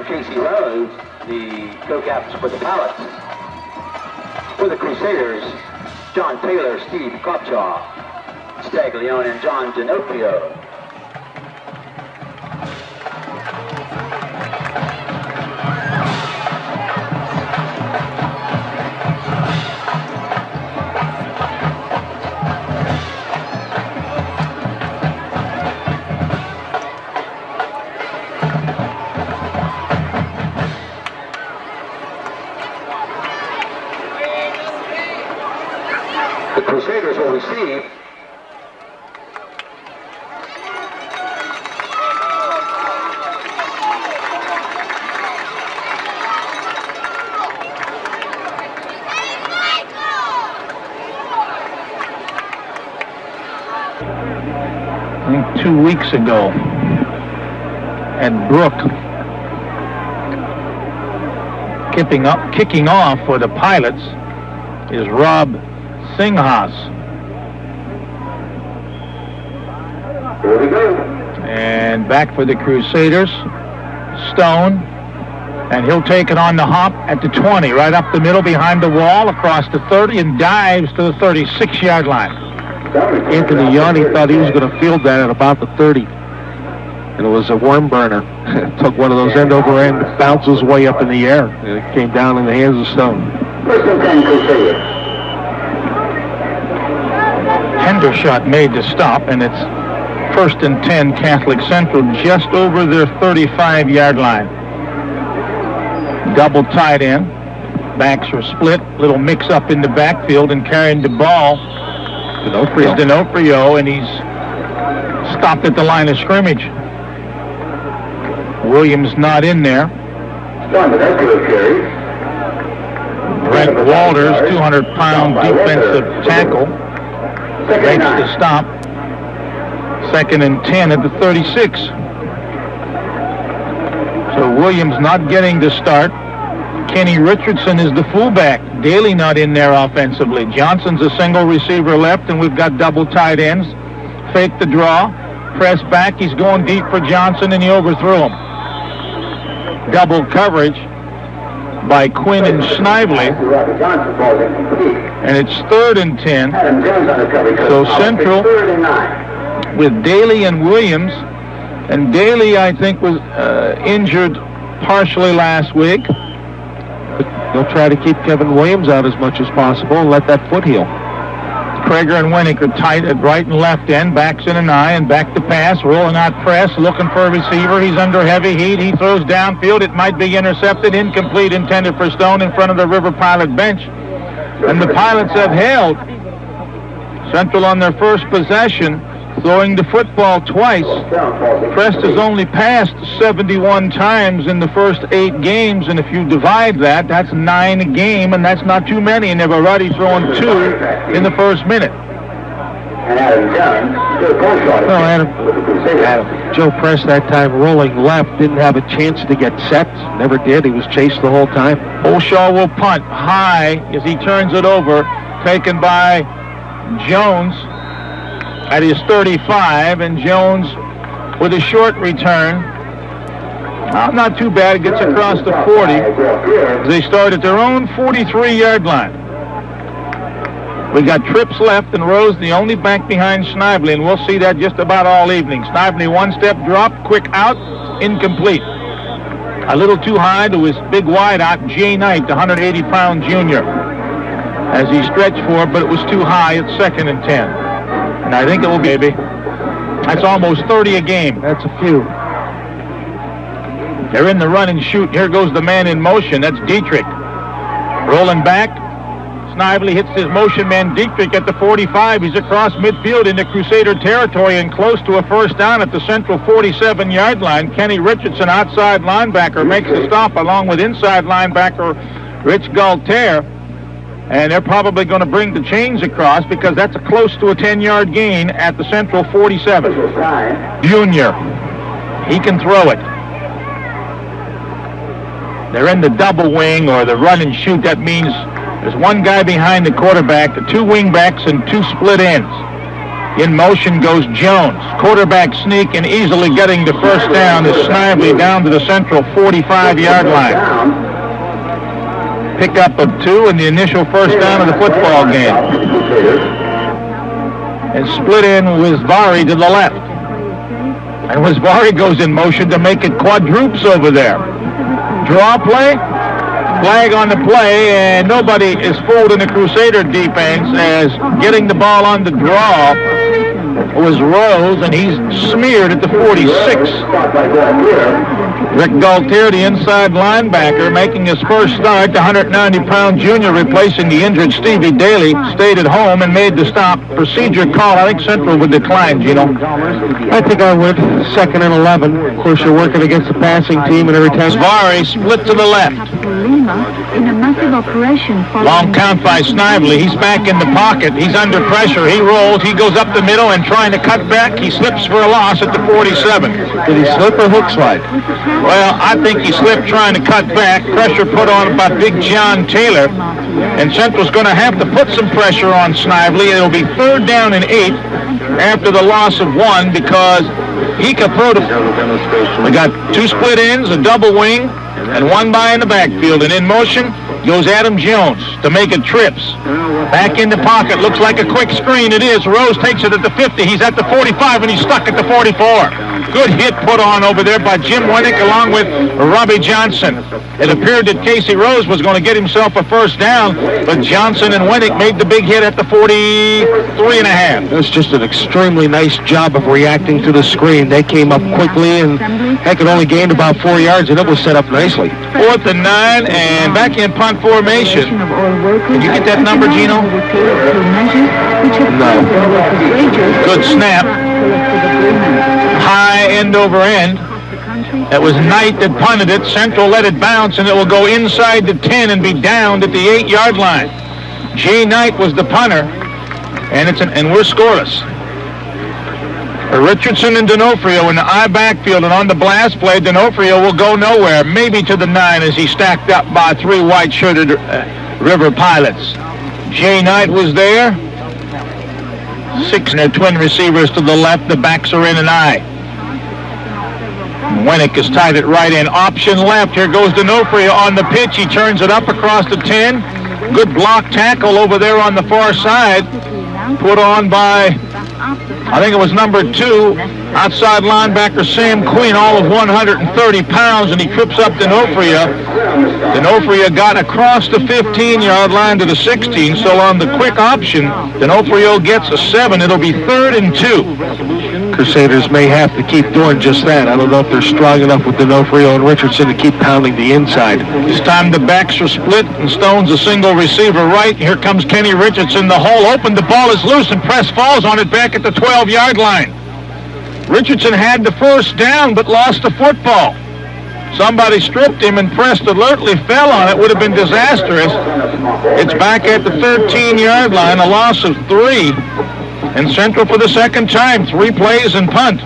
Casey Rose, the co-captains for the Pilots. For the Crusaders, John Taylor, Steve Copchaw, Staglione, and John D'Onofrio. The Crusaders will receive. I think 2 weeks ago at Brook, kicking off for the Pilots is Rob Singhas. Here we go. And back for the Crusaders, Stone, and he'll take it on the hop at the 20, right up the middle behind the wall, across the 30, and dives to the 36-yard line. Anthony Yanni thought he was going to field that at about the 30. And it was a worm burner. Took one of those end-over-end bounces way up in the air. And it came down in the hands of Stone. First and 10, Crusaders. Hendershot made the stop, and it's first and 10 Catholic Central, just over their 35-yard line. Double tight end. Backs are split. Little mix-up in the backfield, and carrying the ball is D'Onofrio, and he's stopped at the line of scrimmage. Williams not in there. Brent Walters, 200-pound defensive tackle, makes the stop. Second and 10 at the 36. So Williams not getting the start. Kenny Richardson is the fullback. Daly not in there offensively. Johnson's a single receiver left, and we've got double tight ends. Fake the draw. Press back. He's going deep for Johnson, and he overthrew him. Double coverage by Quinn and Snively. And it's third and 10. So Central with Daly and Williams. And Daly, I think, was injured partially last week. They'll try to keep Kevin Williams out as much as possible and let that foot heal. Krager and Winnick are tight at right and left end. Backs in an eye and back to pass. Rolling out press. Looking for a receiver. He's under heavy heat. He throws downfield. It might be intercepted. Incomplete. Intended for Stone in front of the River Pilot bench. And the Pilots have held Central on their first possession, throwing the football twice. Crest has only passed 71 times in the first 8 games, and if you divide that, that's 9 a game, and that's not too many, and they've already thrown 2 in the first minute. Adam, Joe Press that time rolling left, didn't have a chance to get set, never did. He was chased the whole time. O'Shaw will punt high as he turns it over, taken by Jones at his 35, and Jones with a short return. Not too bad. It gets across the 40. They start at their own 43-yard line. We got trips left, and Rose the only back behind Snively, and we'll see that just about all evening. Snively one-step drop, quick out, incomplete. A little too high to his big wide-out, Jay Knight, the 180-pound junior, as he stretched for it, but it was too high at second and 10. And I think it will be, baby. That's almost 30 a game. That's a few. They're in the run and shoot. Here goes the man in motion. That's Dietrich. Rolling back. Snively hits his motion man Dietrich at the 45. He's across midfield into Crusader territory and close to a first down at the Central 47-yard line. Kenny Richardson, outside linebacker, makes the stop along with inside linebacker Rich Galtier. And they're probably going to bring the chains across because that's close to a 10-yard gain at the Central 47. Junior. He can throw it. They're in the double wing or the run and shoot. That means there's one guy behind the quarterback, the 2 wing backs, and 2 split ends. In motion goes Jones. Quarterback sneak and easily getting the first down is Snively down to the central 45-yard line. Pickup of 2 and the initial first down of the football game. And split in Wisvari to the left. And Wisvari goes in motion to make it quadrupes over there. Draw play. Flag on the play, and nobody is fooled in the Crusader defense as getting the ball on the draw was Rose, and he's smeared at the 46. Rick Galtier, the inside linebacker, making his first start. The 190-pound junior replacing the injured Stevie Daly stayed at home and made the stop. Procedure call. I think Central would decline, Gino. I think I would. 2nd and 11. Of course, you're working against the passing team, and every time. Vari split to the left. Long count by Snively. He's back in the pocket. He's under pressure. He rolls. He goes up the middle and trying to cut back. He slips for a loss at the 47. Did he slip or hook slide? Well, I think he slipped trying to cut back. Pressure put on by Big John Taylor. And Central's going to have to put some pressure on Snively. It'll be 3rd down and 8 after the loss of 1 because Hika we got 2 split ends, a double wing, and 1 by in the backfield. And in motion goes Adam Jones to make it trips. Back in the pocket. Looks like a quick screen. It is. Rose takes it at the 50. He's at the 45, and he's stuck at the 44. Good hit put on over there by Jim Winnick along with Robbie Johnson. It appeared that Casey Rose was going to get himself a first down, but Johnson and Winnick made the big hit at the 43.5. That's just an extremely nice job of reacting to the screen. They came up quickly, and heck, it only gained about 4 yards, and it was set up nicely. 4th and 9, and back in punt formation. Did you get that number, Gino? No. Good snap. High end over end. That was Knight that punted it. Central let it bounce, and it will go inside the 10 and be downed at the 8-yard line. Jay Knight was the punter, and we're scoreless. Richardson and D'Onofrio in the I backfield, and on the blast play, D'Onofrio will go nowhere, maybe to the 9 as he's stacked up by 3 white-shirted River Pilots. Jay Knight was there. 6 and their twin receivers to the left. The backs are in an I. Winnick has tied it right in. Option left. Here goes D'Onofrio on the pitch. He turns it up across the 10. Good block tackle over there on the far side. Put on by, I think it was number 2, outside linebacker Sam Quinn, all of 130 pounds, and he trips up D'Onofrio. D'Onofrio got across the 15-yard line to the 16, so on the quick option, D'Onofrio gets a 7. It'll be 3rd and 2. Crusaders may have to keep doing just that. I don't know if they're strong enough with D'Onofrio and Richardson to keep pounding the inside. This time the backs are split, and Stone's a single receiver right. Here comes Kenny Richardson. The hole open. The ball is loose, and Press falls on it back at the 12-yard line. Richardson had the first down, but lost the football. Somebody stripped him, and Press alertly fell on it. Would have been disastrous. It's back at the 13-yard line, a loss of 3. And Central for the 2nd time, 3 plays and punt.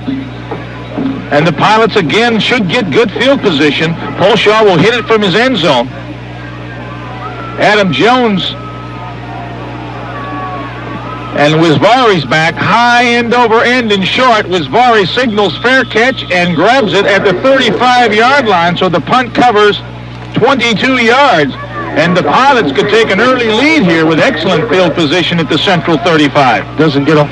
And the Pilots again should get good field position. Polshaw will hit it from his end zone. Adam Jones and Wisvari's back, high end over end and short. Wisvari signals fair catch and grabs it at the 35-yard line, so the punt covers 22 yards. And the Pilots could take an early lead here with excellent field position at the Central 35. Doesn't get off.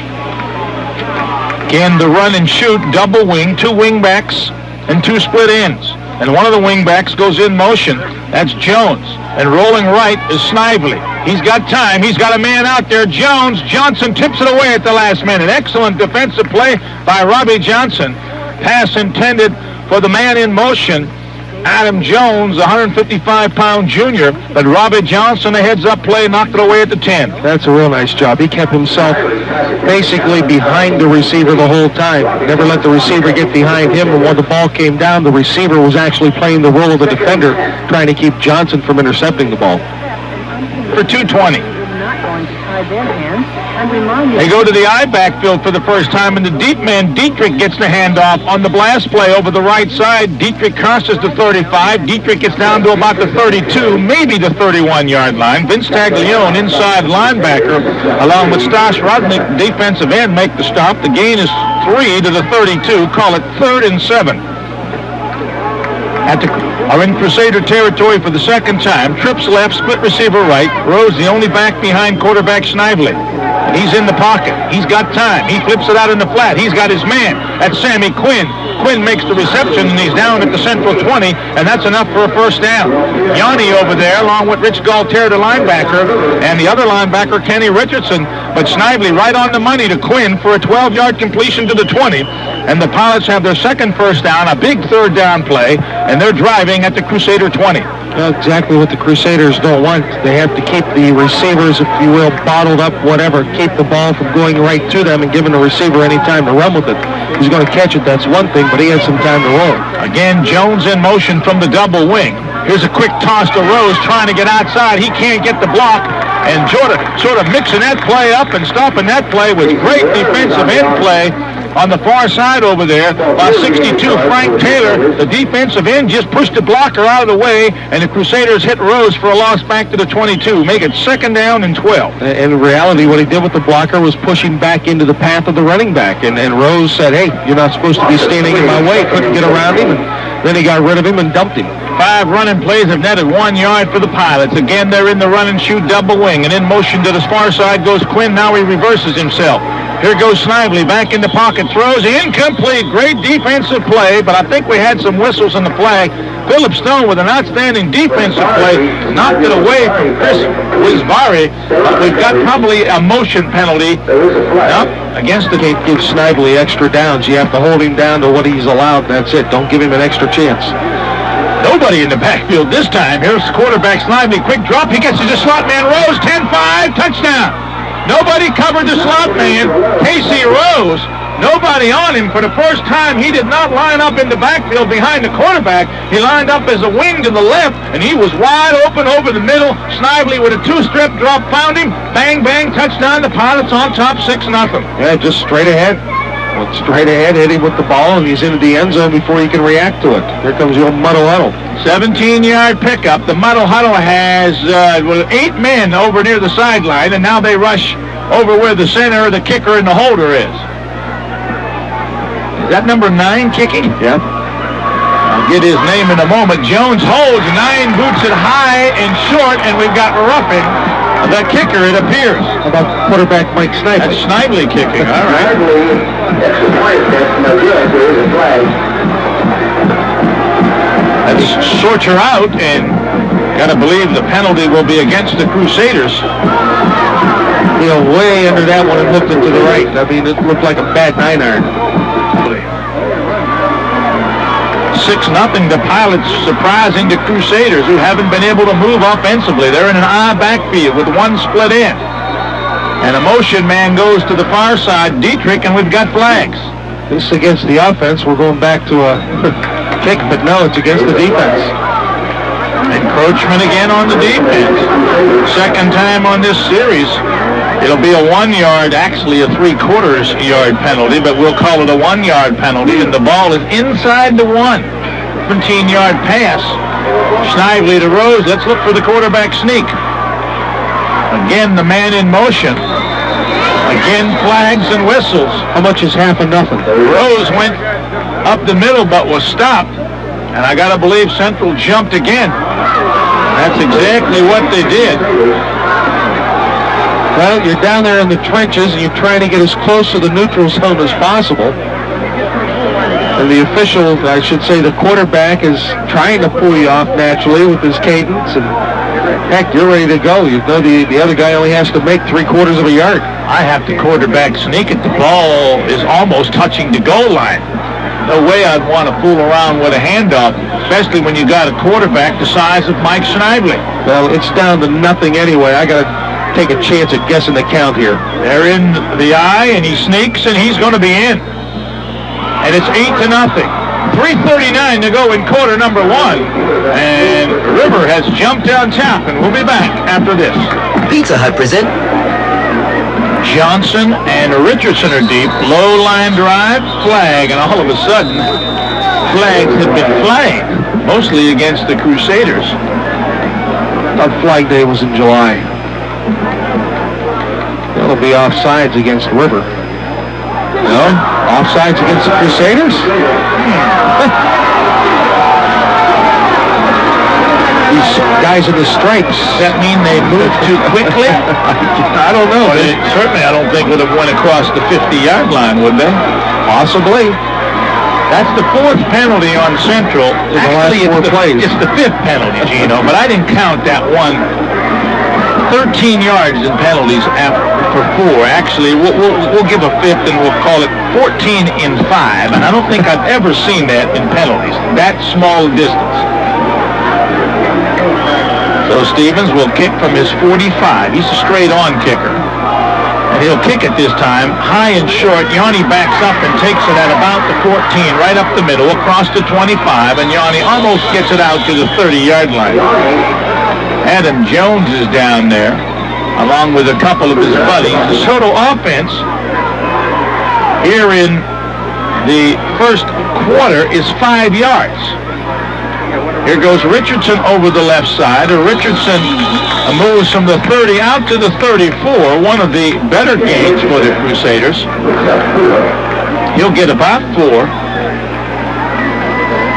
Again, the run and shoot, double wing, 2 wing backs and 2 split ends. And one of the wing backs goes in motion. That's Jones. And rolling right is Snively. He's got time. He's got a man out there. Jones. Johnson tips it away at the last minute. Excellent defensive play by Robbie Johnson. Pass intended for the man in motion, Adam Jones, 155-pound junior, but Robbie Johnson, a heads-up play, knocked it away at the 10. That's a real nice job. He kept himself basically behind the receiver the whole time. Never let the receiver get behind him, and when the ball came down, the receiver was actually playing the role of the defender, trying to keep Johnson from intercepting the ball. For 220. not going to tie their hands and remind you. They go to the I backfield for the first time, and the deep man, Dietrich, gets the handoff on the blast play over the right side. Dietrich crosses the 35. Dietrich gets down to about the 32, maybe the 31-yard line. Vince Taglione, inside linebacker, along with Stas Rodnick, defensive end, make the stop. The gain is 3 to the 32. Call it 3rd and 7. Are in Crusader territory for the second time. Trips left, split receiver right. Rose the only back behind quarterback Snively. He's in the pocket. He's got time. He flips it out in the flat. He's got his man. That's Sammy Quinn. Quinn makes the reception, and he's down at the central 20, and that's enough for a first down. Yanni over there, along with Rich Galtier, the linebacker, and the other linebacker, Kenny Richardson. But Snively right on the money to Quinn for a 12-yard completion to the 20. And the Pilots have their second first down, a big third down play, and they're driving at the Crusader 20. Exactly what the Crusaders don't want. They have to keep the receivers, if you will, bottled up, whatever, keep the ball from going right to them and giving the receiver any time to run with it. He's going to catch it, that's one thing, but he has some time to roll. Again, Jones in motion from the double wing. Here's a quick toss to Rose trying to get outside. He can't get the block, and sort of mixing that play up and stopping that play with great defensive end play on the far side over there by 62, Frank Taylor. The defensive end just pushed the blocker out of the way, and the Crusaders hit Rose for a loss back to the 22. Make it 2nd down and 12. In reality, what he did with the blocker was push him back into the path of the running back, and Rose said, hey, you're not supposed to be standing in my way. Couldn't get around him, and then he got rid of him and dumped him. 5 running plays have netted 1 yard for the Pilots. Again, they're in the run and shoot double wing, and in motion to the far side goes Quinn. Now he reverses himself. Here goes Snively back in the pocket, throws incomplete. Great defensive play, but I think we had some whistles on the flag. Philip Stone with an outstanding defensive play knocked it away from Chris Wisvari. We've got probably a motion penalty against the Can't give Snively extra downs. You have to hold him down to what he's allowed. That's it. Don't give him an extra chance. Nobody in the backfield this time. Here's quarterback Snively. Quick drop. He gets to the slot man. Rose, 10-5, touchdown. Nobody covered the slot man. Casey Rose, nobody on him. For the first time, he did not line up in the backfield behind the quarterback. He lined up as a wing to the left, and he was wide open over the middle. Snively with a 2-step drop found him. Bang, bang, touchdown. The Pilots on top, 6-0. Yeah, just straight ahead. Went straight ahead, hit him with the ball, and he's into the end zone before he can react to it. Here comes the old muddle huddle. 17-yard pickup. The muddle huddle has 8 men over near the sideline, and now they rush over where the center, the kicker, and the holder is. Is that number 9 kicking? Yeah. I'll get his name in a moment. Jones holds, 9 boots it high and short, and we've got roughing the kicker, it appears. How about quarterback Mike Snively? That's Snively kicking, all right. Let's sort her out, and gotta believe the penalty will be against the Crusaders. You know, way under that one and looked it to the right. I mean, it looked like a bad 9-iron. 6-0, the Pilots surprising the Crusaders, who haven't been able to move offensively. They're in an I backfield with 1 split end. And a motion man goes to the far side, Dietrich, and we've got flags. This against the offense. We're going back to a kick, but no, it's against the defense. Encroachment again on the defense. Second time on this series. It'll be a 1 yard, actually a 3/4 yard penalty, but we'll call it a 1 yard penalty, and the ball is inside the 1. 17-yard pass. Snively to Rose. Let's look for the quarterback sneak. Again, the man in motion. Again, flags and whistles. How much is 50-0? Rose went up the middle but was stopped, and I gotta believe Central jumped again. That's exactly what they did. Well, you're down there in the trenches, and you're trying to get as close to the neutral zone as possible. And the official, I should say the quarterback, is trying to pull you off naturally with his cadence. And heck, you're ready to go. You know the other guy only has to make 3/4 of a yard. I have to quarterback sneak it. The ball is almost touching the goal line. No way I'd want to fool around with a handoff, especially when you got a quarterback the size of Mike Snively. Well, it's down to nothing anyway. I got to take a chance at guessing the count here. They're in the eye, and he sneaks, and he's going to be in. And it's 8-0. 3:39 to go in quarter number 1. And River has jumped on top, and we'll be back after this. Pizza Hut present. Johnson and Richardson are deep. Low line drive, flag, and all of a sudden, flags have been flagged, mostly against the Crusaders. I thought Flag Day was in July. It'll be offsides against River. No? Offsides against the Crusaders? These guys in the stripes. Does that mean they moved too quickly? I don't know. Certainly, I don't think would have went across the 50-yard line, would they? Possibly. That's the 4th penalty on Central. Actually, it's the 5th penalty, Gino, but I didn't count that one. 13 yards in penalties for 4. Actually, we'll give a 5th and we'll call it 14 in 5. And I don't think I've ever seen that in penalties. That small distance. So Stevens will kick from his 45. He's a straight-on kicker. And he'll kick it this time, high and short. Yanni backs up and takes it at about the 14, right up the middle, across the 25, and Yanni almost gets it out to the 30-yard line. Adam Jones is down there, along with a couple of his buddies. The total offense here in the first quarter is 5 yards. Here goes Richardson over the left side. Richardson moves from the 30 out to the 34, one of the better gains for the Crusaders. He'll get about 4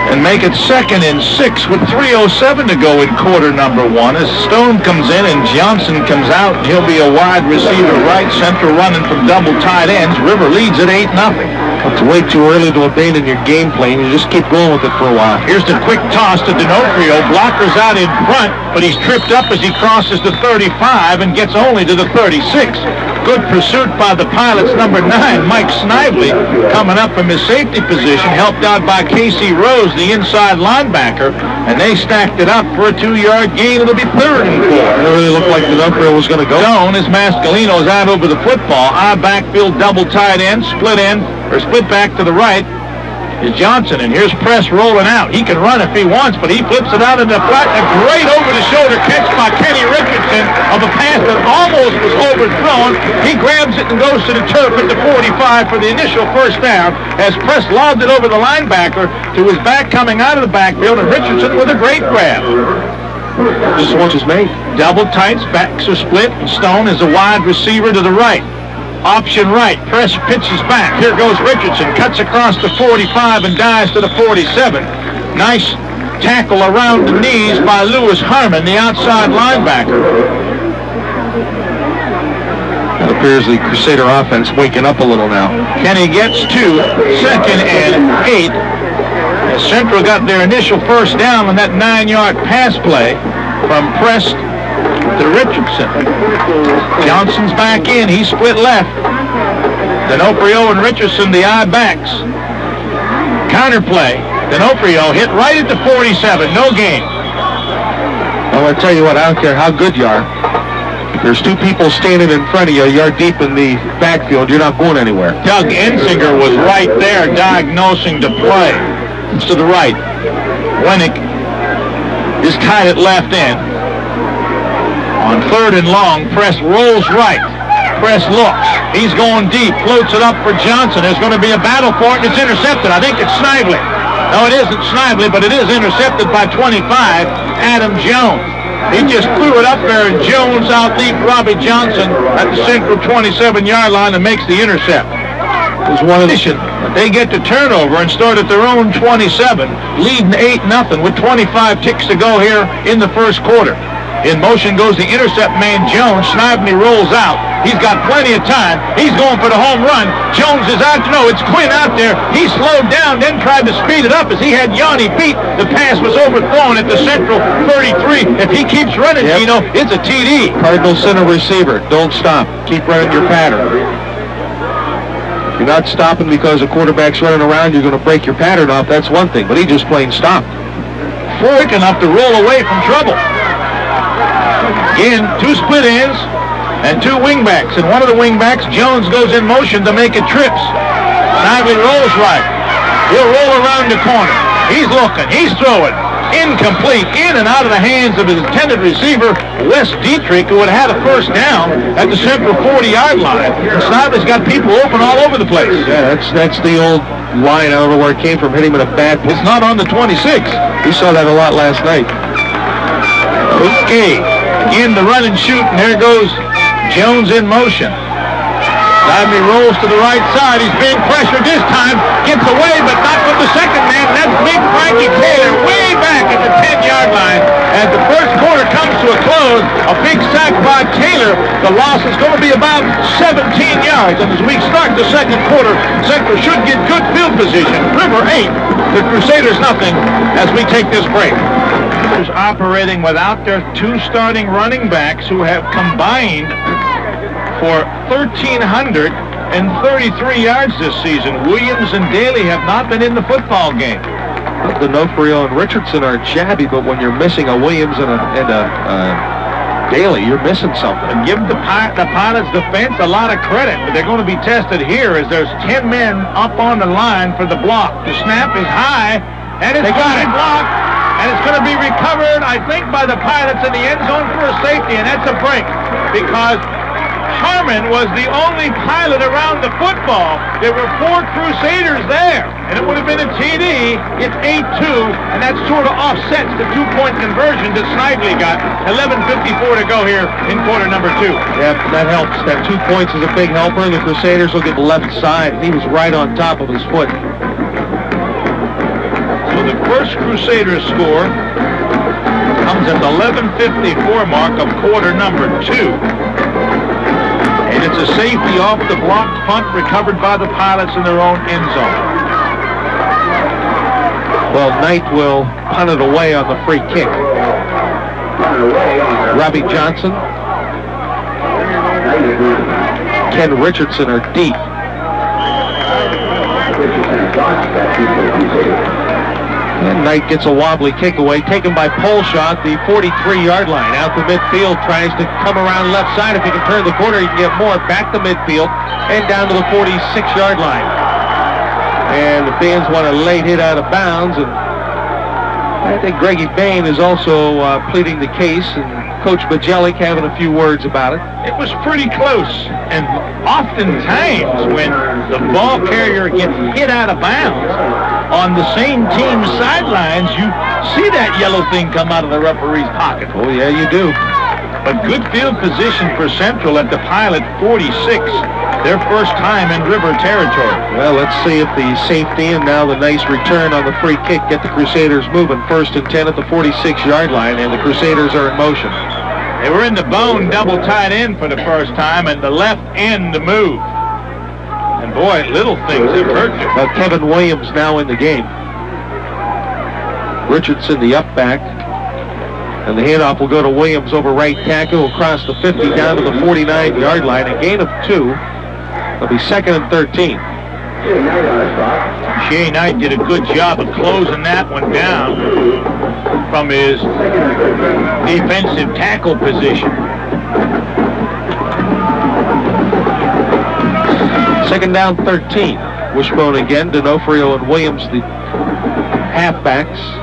and make it 2nd and 6 with 3:07 to go in quarter number 1 as Stone comes in and Johnson comes out. He'll be a wide receiver right, Central running from double tight ends. River leads at 8-0. It's way too early to abandon your game plan. You just keep going with it for a while. Here's the quick toss to D'Onofrio. Blockers out in front, but he's tripped up as he crosses the 35 and gets only to the 36. Good pursuit by the Pilots' number 9, Mike Snively, coming up from his safety position, helped out by Casey Rose, the inside linebacker, and they stacked it up for a 2-yard gain. It'll be 3rd and 4. It really looked like D'Onofrio was going to go. Stone, as Mascalino's out over the football. Eye backfield, double tight end, split back to the right is Johnson, and here's Press rolling out. He can run if he wants, but he flips it out in the flat. A great over-the-shoulder catch by Kenny Richardson of a pass that almost was overthrown. He grabs it and goes to the turf at the 45 for the initial first down as Press lobbed it over the linebacker to his back coming out of the backfield, and Richardson with a great grab. Just once is made. Double tights, backs are split, and Stone is a wide receiver to the right. Option right, Press pitches back. Here goes Richardson, cuts across the 45 and dives to the 47. Nice tackle around the knees by Lewis Harmon, the outside linebacker. It appears the Crusader offense waking up a little now. Kenny gets to 2nd and 8. As Central got their initial first down on that 9-yard pass play from Press to Richardson. Johnson's back in. He split left. D'Onofrio and Richardson, the eye backs. Counterplay. D'Onofrio hit right at the 47. No gain. Well, I tell you what, I don't care how good you are. If there's 2 people standing in front of you, you're deep in the backfield, you're not going anywhere. Doug Ensinger was right there diagnosing the play. It's to the right. Winnick is tied at left end. On 3rd and long, Press rolls right. Press looks. He's going deep. Floats it up for Johnson. There's going to be a battle for it, and it's intercepted. I think it's Snively. No, it isn't Snively, but it is intercepted by 25, Adam Jones. He just threw it up there, and Jones out-leaped Robbie Johnson at the Central 27-yard line and makes the intercept. It was one addition. They get the turnover and start at their own 27, leading 8-0 with 25 ticks to go here in the first quarter. In motion goes the intercept man, Jones. Snively rolls out. He's got plenty of time. He's going for the home run. Jones is out. No, it's Quinn out there. He slowed down, then tried to speed it up as he had Yanni beat. The pass was overthrown at the Central 33. If he keeps running, Gino, it's a TD. Cardinal center receiver. Don't stop. Keep running your pattern. If you're not stopping because the quarterback's running around, you're going to break your pattern off. That's one thing. But he just plain stopped. Quick enough to roll away from trouble. Again, 2 split ends and 2 wingbacks. And one of the wingbacks, Jones, goes in motion to make it trips. Snively rolls right. He'll roll around the corner. He's looking. He's throwing. Incomplete. In and out of the hands of his intended receiver, Wes Dietrich, who had had a first down at the central 40-yard line. And Snively's got people open all over the place. Yeah, that's the old line. I don't know where it came from. Hit him in a bad place. It's not on the 26. We saw that a lot last night. Okay. Again, the run and shoot, and there goes Jones in motion. Snively rolls to the right side. He's being pressured this time. Gets away, but not from the second man. That's big Frankie Taylor way back at the 10-yard line. As the first quarter comes to a close, a big sack by Taylor. The loss is going to be about 17 yards. And as we start the second quarter, Central should get good field position. River 8, the Crusaders nothing as we take this break. Operating without their two starting running backs who have combined for 1,333 yards this season. Williams and Daly have not been in the football game. D'Onofrio and Richardson are jabby, but when you're missing a Williams and a Daly, you're missing something. And give the Pilots defense a lot of credit, but they're going to be tested here as there's 10 men up on the line for the block. The snap is high, and it's got it blocked, and it's going to be recovered, I think, by the Pilots in the end zone for a safety, and that's a break because Harmon was the only Pilot around the football. There were 4 Crusaders there, and it would have been a TD. It's 8-2, and that sort of offsets the 2-point conversion that Snively got. 11:54 to go here in quarter number 2. Yeah, that helps. That 2 points is a big helper, and the Crusaders will get the left side. He was right on top of his foot. So the first Crusaders score comes at the 11:54 mark of quarter number 2. And it's a safety off the blocked punt recovered by the Pilots in their own end zone. Well, Knight will punt it away on the free kick. Robbie Johnson, Ken Richardson are deep. And Knight gets a wobbly kick away, taken by Polshot, the 43-yard line. Out the midfield, tries to come around left side. If he can turn the corner, he can get more. Back to midfield and down to the 46-yard line. And the fans want a late hit out of bounds. And I think Greggy Bain is also pleading the case, and Coach Bajelic having a few words about it. It was pretty close, and oftentimes when the ball carrier gets hit out of bounds on the same team's sidelines, you see that yellow thing come out of the referee's pocket. Oh, yeah, you do. But good field position for Central at the Pilot 46, their first time in River territory. Well, let's see if the safety and now the nice return on the free kick get the Crusaders moving. 1st and 10 at the 46-yard line, and the Crusaders are in motion. They were in the bone double tight end for the first time, and the left end to move. And boy, little things have hurt you. Now Kevin Williams now in the game. Richardson, the up back. And the handoff will go to Williams over right tackle, across the 50 down to the 49-yard line. A gain of 2. It'll be 2nd and 13. Shea Knight did a good job of closing that one down from his defensive tackle position. 2nd down, 13. Wishbone again, D'Onofrio and Williams, the halfbacks.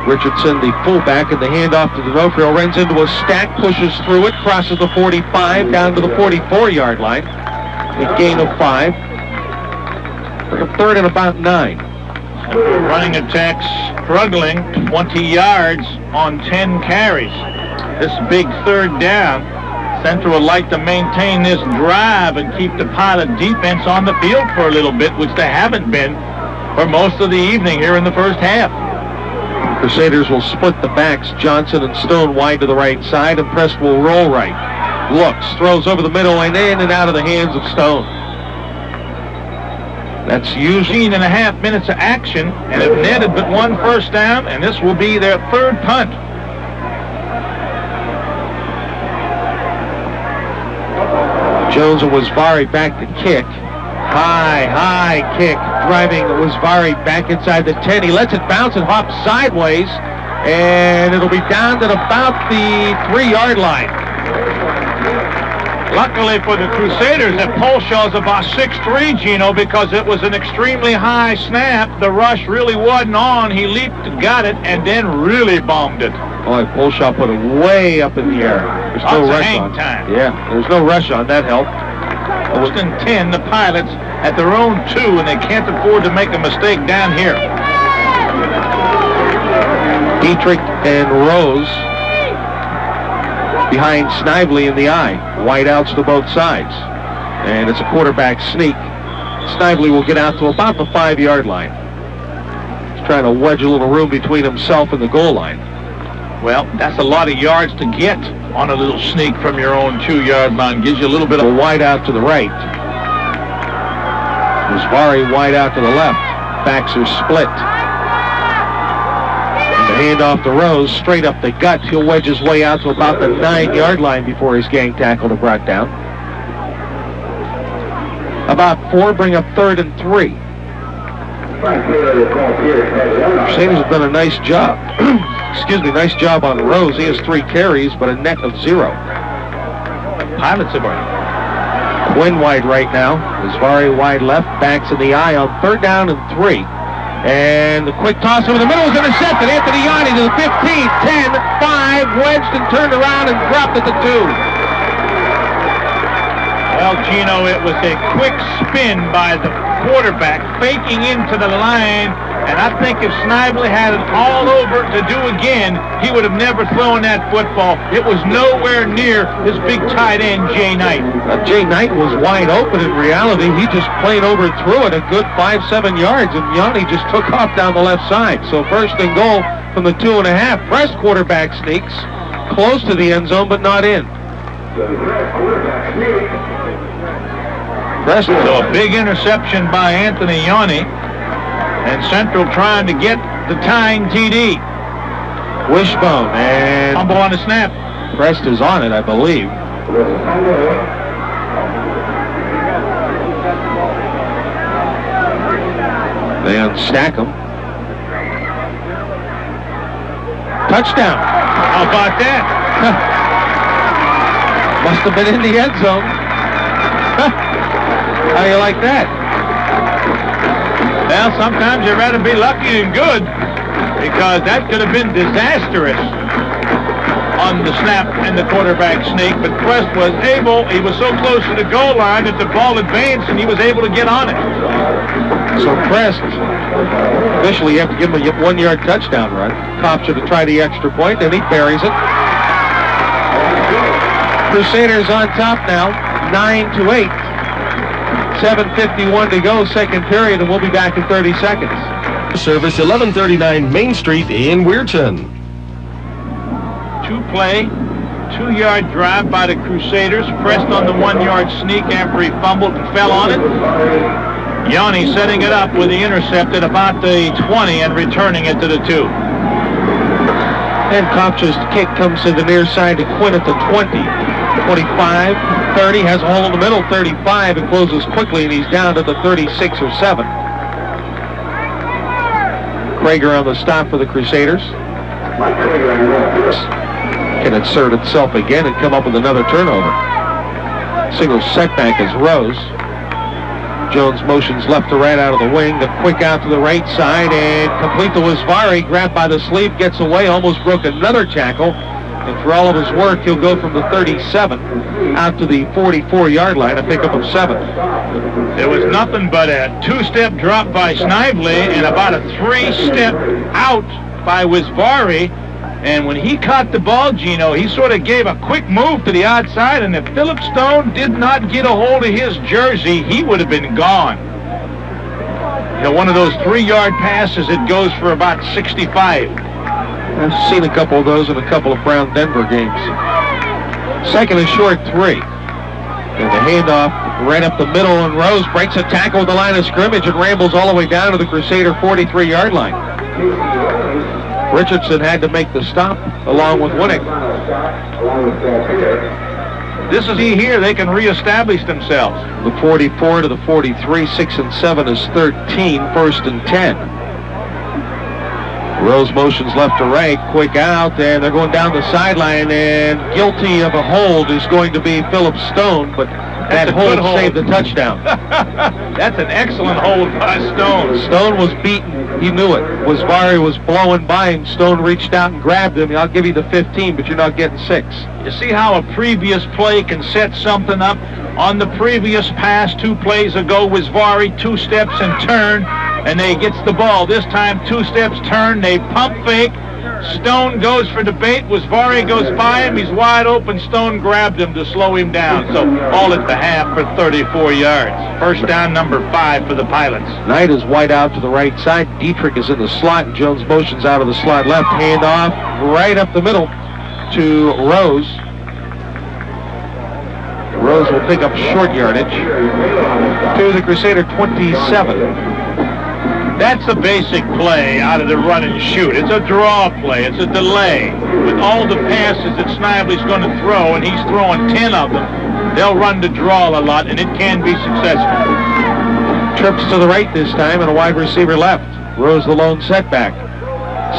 Richardson, the fullback, and the handoff to D'Onofrio. Runs into a stack, pushes through it, crosses the 45, down to the 44-yard line. A gain of 5. For a 3rd and about 9. Running attack struggling, 20 yards on 10 carries. This big 3rd down. Central would like to maintain this drive and keep the Pilot defense on the field for a little bit, which they haven't been for most of the evening here in the first half. Crusaders will split the backs. Johnson and Stone wide to the right side, and Prest will roll right. Looks, throws over the middle and in and out of the hands of Stone. That's usually 18.5 minutes of action, and have netted but 1 first down, and this will be their 3rd punt. Jones and Wasvari back to kick. High kick, driving Wasvari back inside the 10. He lets it bounce and hop sideways, and it'll be down at about the 3-yard line. Luckily for the Crusaders, that Polshaw's about 6'3", Gino, because it was an extremely high snap. The rush really wasn't on. He leaped, got it, and then really bombed it. Boy, Polshaw put it way up in the air. There's no rush on. Time. Yeah, there's no rush on. That helped. First and 10, the Pilots at their own 2, and they can't afford to make a mistake down here. Dietrich and Rose behind Snively in the eye. Wideouts to both sides. And it's a quarterback sneak. Snively will get out to about the 5-yard line. He's trying to wedge a little room between himself and the goal line. Well, that's a lot of yards to get on a little sneak from your own 2-yard line. Gives you a little bit of a wide out to the right. Musvari wide out to the left. Backs are split. And the handoff to Rose, straight up the gut. He'll wedge his way out to about the 9-yard line before he's gang tackled and brought down. About 4, bring up 3rd and 3. Crusaders have done a nice job. Excuse me, nice job on Rose. He has 3 carries, but a net of 0. Pilots have already. Quinn wide right now. Musvari wide left. Backs in the eye on 3rd down and 3. And the quick toss over the middle is intercepted. Anthony Yanni to the 15, 10, 5, wedged and turned around and dropped at the 2. Well, Gino, it was a quick spin by the quarterback, faking into the line, and I think if Snively had it all over to do again, he would have never thrown that football. It was nowhere near his big tight end, Jay Knight. Jay Knight was wide open in reality. He just plain overthrew it a good 5-7 yards, and Yanni just took off down the left side. So 1st and goal from the 2.5. Press quarterback sneaks close to the end zone, but not in. So a big interception by Anthony Yanni, and Central trying to get the tying TD. Wishbone and fumble on the snap. Prest is on it, I believe. They unstack him. Touchdown. How about that? Must have been in the end zone. How do you like that? Well, sometimes you'd rather be lucky than good, because that could have been disastrous on the snap and the quarterback sneak, but Prest was able, he was so close to the goal line that the ball advanced and he was able to get on it. So Prest, officially you have to give him a 1-yard touchdown run. Kopcha to try the extra point, and he buries it. Crusaders on top now, 9-8. 7:51 to go, 2nd period, and we'll be back in 30 seconds. Service 1139 Main Street in Weirton. 2-play, 2-yard drive by the Crusaders. Pressed on the 1-yard sneak after he fumbled and fell on it. Yanni setting it up with the intercept at about the 20 and returning it to the 2. And Kopcha's kick comes to the near side to Quinn at the 20. 25, 30, has a hole in the middle, 35, and closes quickly, and he's down to the 36 or 7. Krager on the stop for the Crusaders. Can insert itself again and come up with another turnover. Single setback is Rose. Jones motions left to right out of the wing. The quick out to the right side and complete to Wisvari. Grabbed by the sleeve, gets away, almost broke another tackle. And for all of his work, he'll go from the 37 out to the 44-yard line, a pickup of 7. There was nothing but a 2-step drop by Snively and about a 3-step out by Wisvari. And when he caught the ball, Gino, he sort of gave a quick move to the outside, and if Philip Stone did not get a hold of his jersey, he would have been gone. You know, one of those 3-yard passes that goes for about 65. I've seen a couple of those in a couple of Brown Denver games. 2nd and short, 3. And the handoff right up the middle, and Rose breaks a tackle at the line of scrimmage and rambles all the way down to the Crusader 43-yard line. Richardson had to make the stop along with Winnick. This is here, they can reestablish themselves. The 44 to the 43, 6 and 7 is 13, 1st and 10. Rose motions left to right, quick out, and they're going down the sideline, and guilty of a hold is going to be Philip Stone, but that hold saved the touchdown. That's an excellent hold by Stone. Stone was beaten. He knew it. Wasvari was blowing by him. Stone reached out and grabbed him. I'll give you the 15, but you're not getting 6. You see how a previous play can set something up? On the previous pass 2 plays ago, Wasvari 2 steps and turn, and they gets the ball. This time 2 steps, turn, they pump fake. Stone goes for the bait. Wasvari goes by him. He's wide open. Stone grabbed him to slow him down. So all at the half for 34 yards. First down, number 5 for the Pilots. Knight is wide out to the right side. Dietrich is in the slot, and Jones motions out of the slot left. Hand off right up the middle to Rose. Rose will pick up short yardage to the Crusader 27. That's a basic play out of the run and shoot. It's a draw play. It's a delay. With all the passes that Snively's going to throw, and he's throwing 10 of them, they'll run the draw a lot, and it can be successful. Trips to the right this time, and a wide receiver left. Rose the lone setback.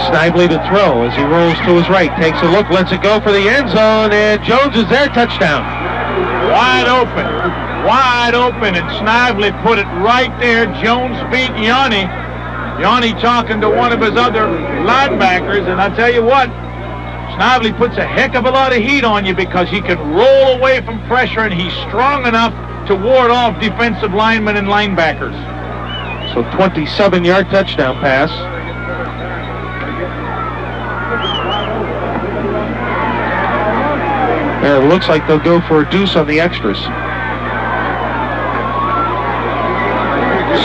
Snively to throw as he rolls to his right. Takes a look, lets it go for the end zone, and Jones is there. Touchdown. Wide open, and Snively put it right there. Jones beat Yanni. Yanni talking to one of his other linebackers, and I tell you what, Snively puts a heck of a lot of heat on you because he can roll away from pressure, and he's strong enough to ward off defensive linemen and linebackers. So 27-yard touchdown pass. And it looks like they'll go for a deuce on the extras.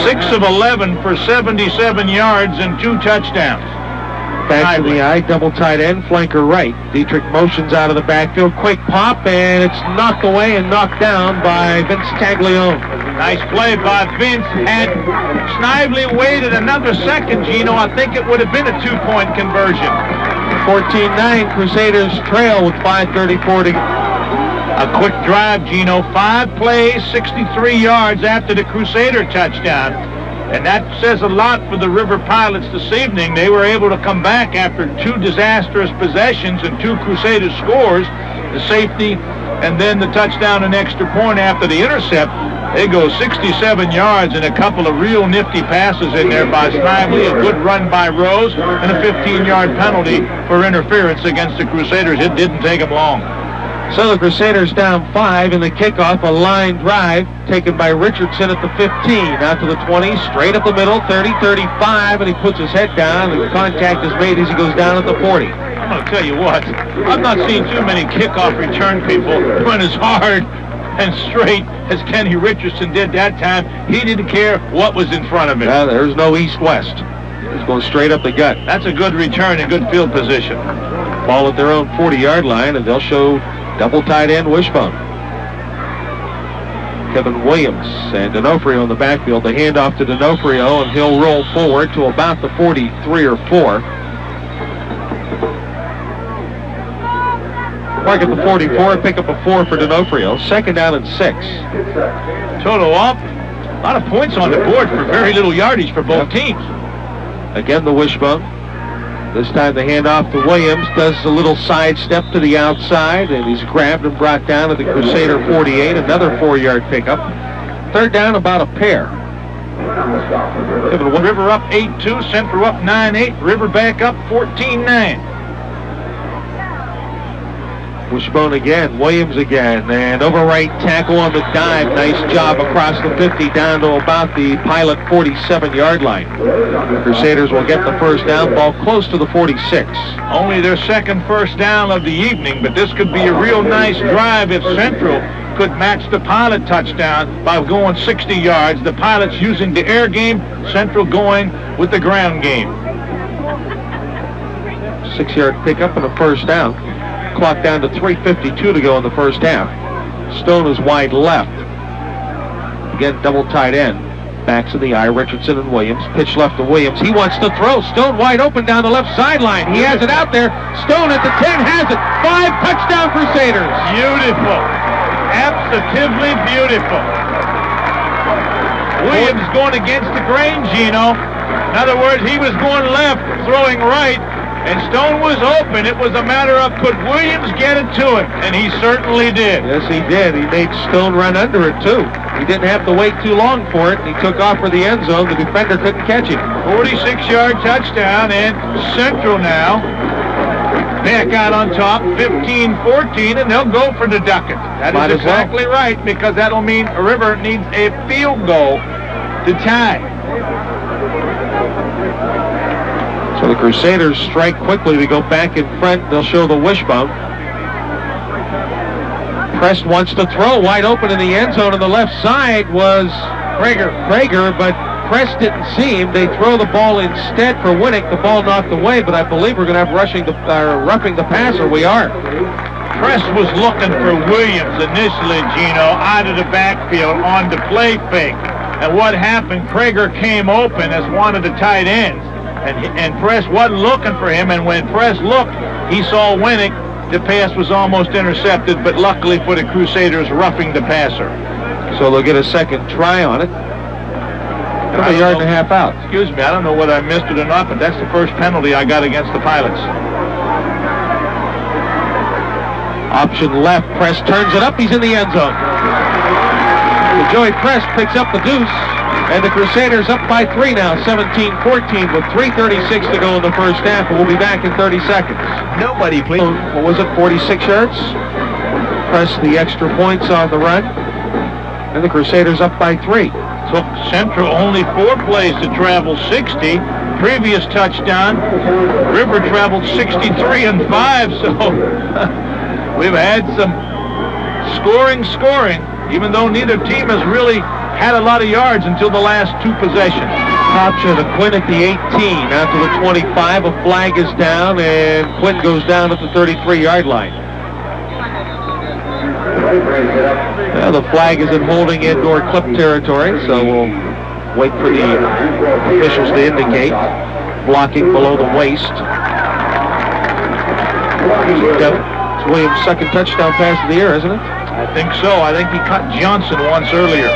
6 of 11 for 77 yards and 2 touchdowns. Back to the eye, double tight end, flanker right. Dietrich motions out of the backfield, quick pop, and it's knocked away and knocked down by Vince Taglione. Nice play by Vince. Had Snively waited another second, Gino, I think it would have been a 2-point conversion. 14-9, Crusaders trail with 5:34 to go. A quick drive, Gino. 5 plays, 63 yards after the Crusader touchdown. And that says a lot for the River Pilots this evening. They were able to come back after 2 disastrous possessions and 2 Crusader scores, the safety and then the touchdown and extra point after the intercept. They go 67 yards and a couple of real nifty passes in there by Snively, a good run by Rose, and a 15-yard penalty for interference against the Crusaders. It didn't take them long. So the Crusaders down 5 in the kickoff, a line drive taken by Richardson at the 15, out to the 20, straight up the middle, 30, 35, and he puts his head down, and contact is made as he goes down at the 40. I'm going to tell you what, I've not seen too many kickoff return people run as hard and straight as Kenny Richardson did that time. He didn't care what was in front of him. Yeah, there's no east-west. He's going straight up the gut. That's a good return and good field position. Ball at their own 40-yard line, and they'll show double tight end wishbone. Kevin Williams and D'Onofrio in the backfield. The handoff to D'Onofrio, and he'll roll forward to about the 43 or 4. Mark at the 44, pick up a 4 for D'Onofrio. Second down and 6. Total up. A lot of points on the board for very little yardage for both teams. Again, the wishbone. This time the handoff to Williams, does a little sidestep to the outside, and he's grabbed and brought down to the Crusader 48, another 4-yard pickup. Third down, about a pair. River up 8-2, Central up 9-8, River back up 14-9. Wishbone again, Williams again, and over right tackle on the dive. Nice job across the 50 down to about the Pilot 47-yard line. Crusaders will get the first down, ball close to the 46. Only their second first down of the evening, but this could be a real nice drive if Central could match the Pilot touchdown by going 60 yards. The Pilots using the air game, Central going with the ground game. 6-yard pickup and a first down. Clock down to 3:52 to go in the first half. Stone is wide left. Again, double tight end. Backs in the eye, Richardson and Williams. Pitch left to Williams. He wants to throw. Stone wide open down the left sideline. He has it out there. Stone at the 10 has it. 5 touchdown Crusaders. Beautiful. Absolutely beautiful. Williams going against the grain, Gino. In other words, he was going left, throwing right, and Stone was open. It was a matter of could Williams get it to him, and he certainly did. Yes, he did. He made Stone run under it, too. He didn't have to wait too long for it, and he took off for the end zone. The defender couldn't catch him. 46-yard touchdown, and Central now back out on top, 15-14, and they'll go for the Ducats. That is exactly right, because that'll mean River needs a field goal to tie. So the Crusaders strike quickly to go back in front. They'll show the wishbone. Press wants to throw wide open in the end zone. On the left side was Prager, but Press didn't see him. They throw the ball instead for Winnick. The ball knocked away, but I believe we're going to have roughing the passer. We are. Press was looking for Williams initially, Gino, out of the backfield on the play fake. And what happened, Prager came open as one of the tight ends. And Press wasn't looking for him, and when Press looked, he saw Winnick. The pass was almost intercepted, but luckily for the Crusaders, roughing the passer. So they'll get a second try on it. A yard and a half out. Excuse me, I don't know whether I missed it or not, but that's the first penalty I got against the Pilots. Option left, Press turns it up, he's in the end zone. Joey Press picks up the deuce, and the Crusaders up by 3 now, 17-14 with 3:36 to go in the first half, and we'll be back in 30 seconds. Nobody, please. What was it, 46 yards? Press the extra points on the run, and the Crusaders up by 3. Took Central only 4 plays to travel 60. Previous touchdown, River traveled 63 and 5, so we've had some scoring, even though neither team has really had a lot of yards until the last 2 possessions. Option to Quinn at the 18, out to the 25, a flag is down, and Quinn goes down at the 33-yard line. Well, the flag is in holding indoor clip territory, so we'll wait for the officials to indicate. Blocking below the waist. It's Williams' second touchdown pass of the year, isn't it? I think so. I think he caught Johnson once earlier.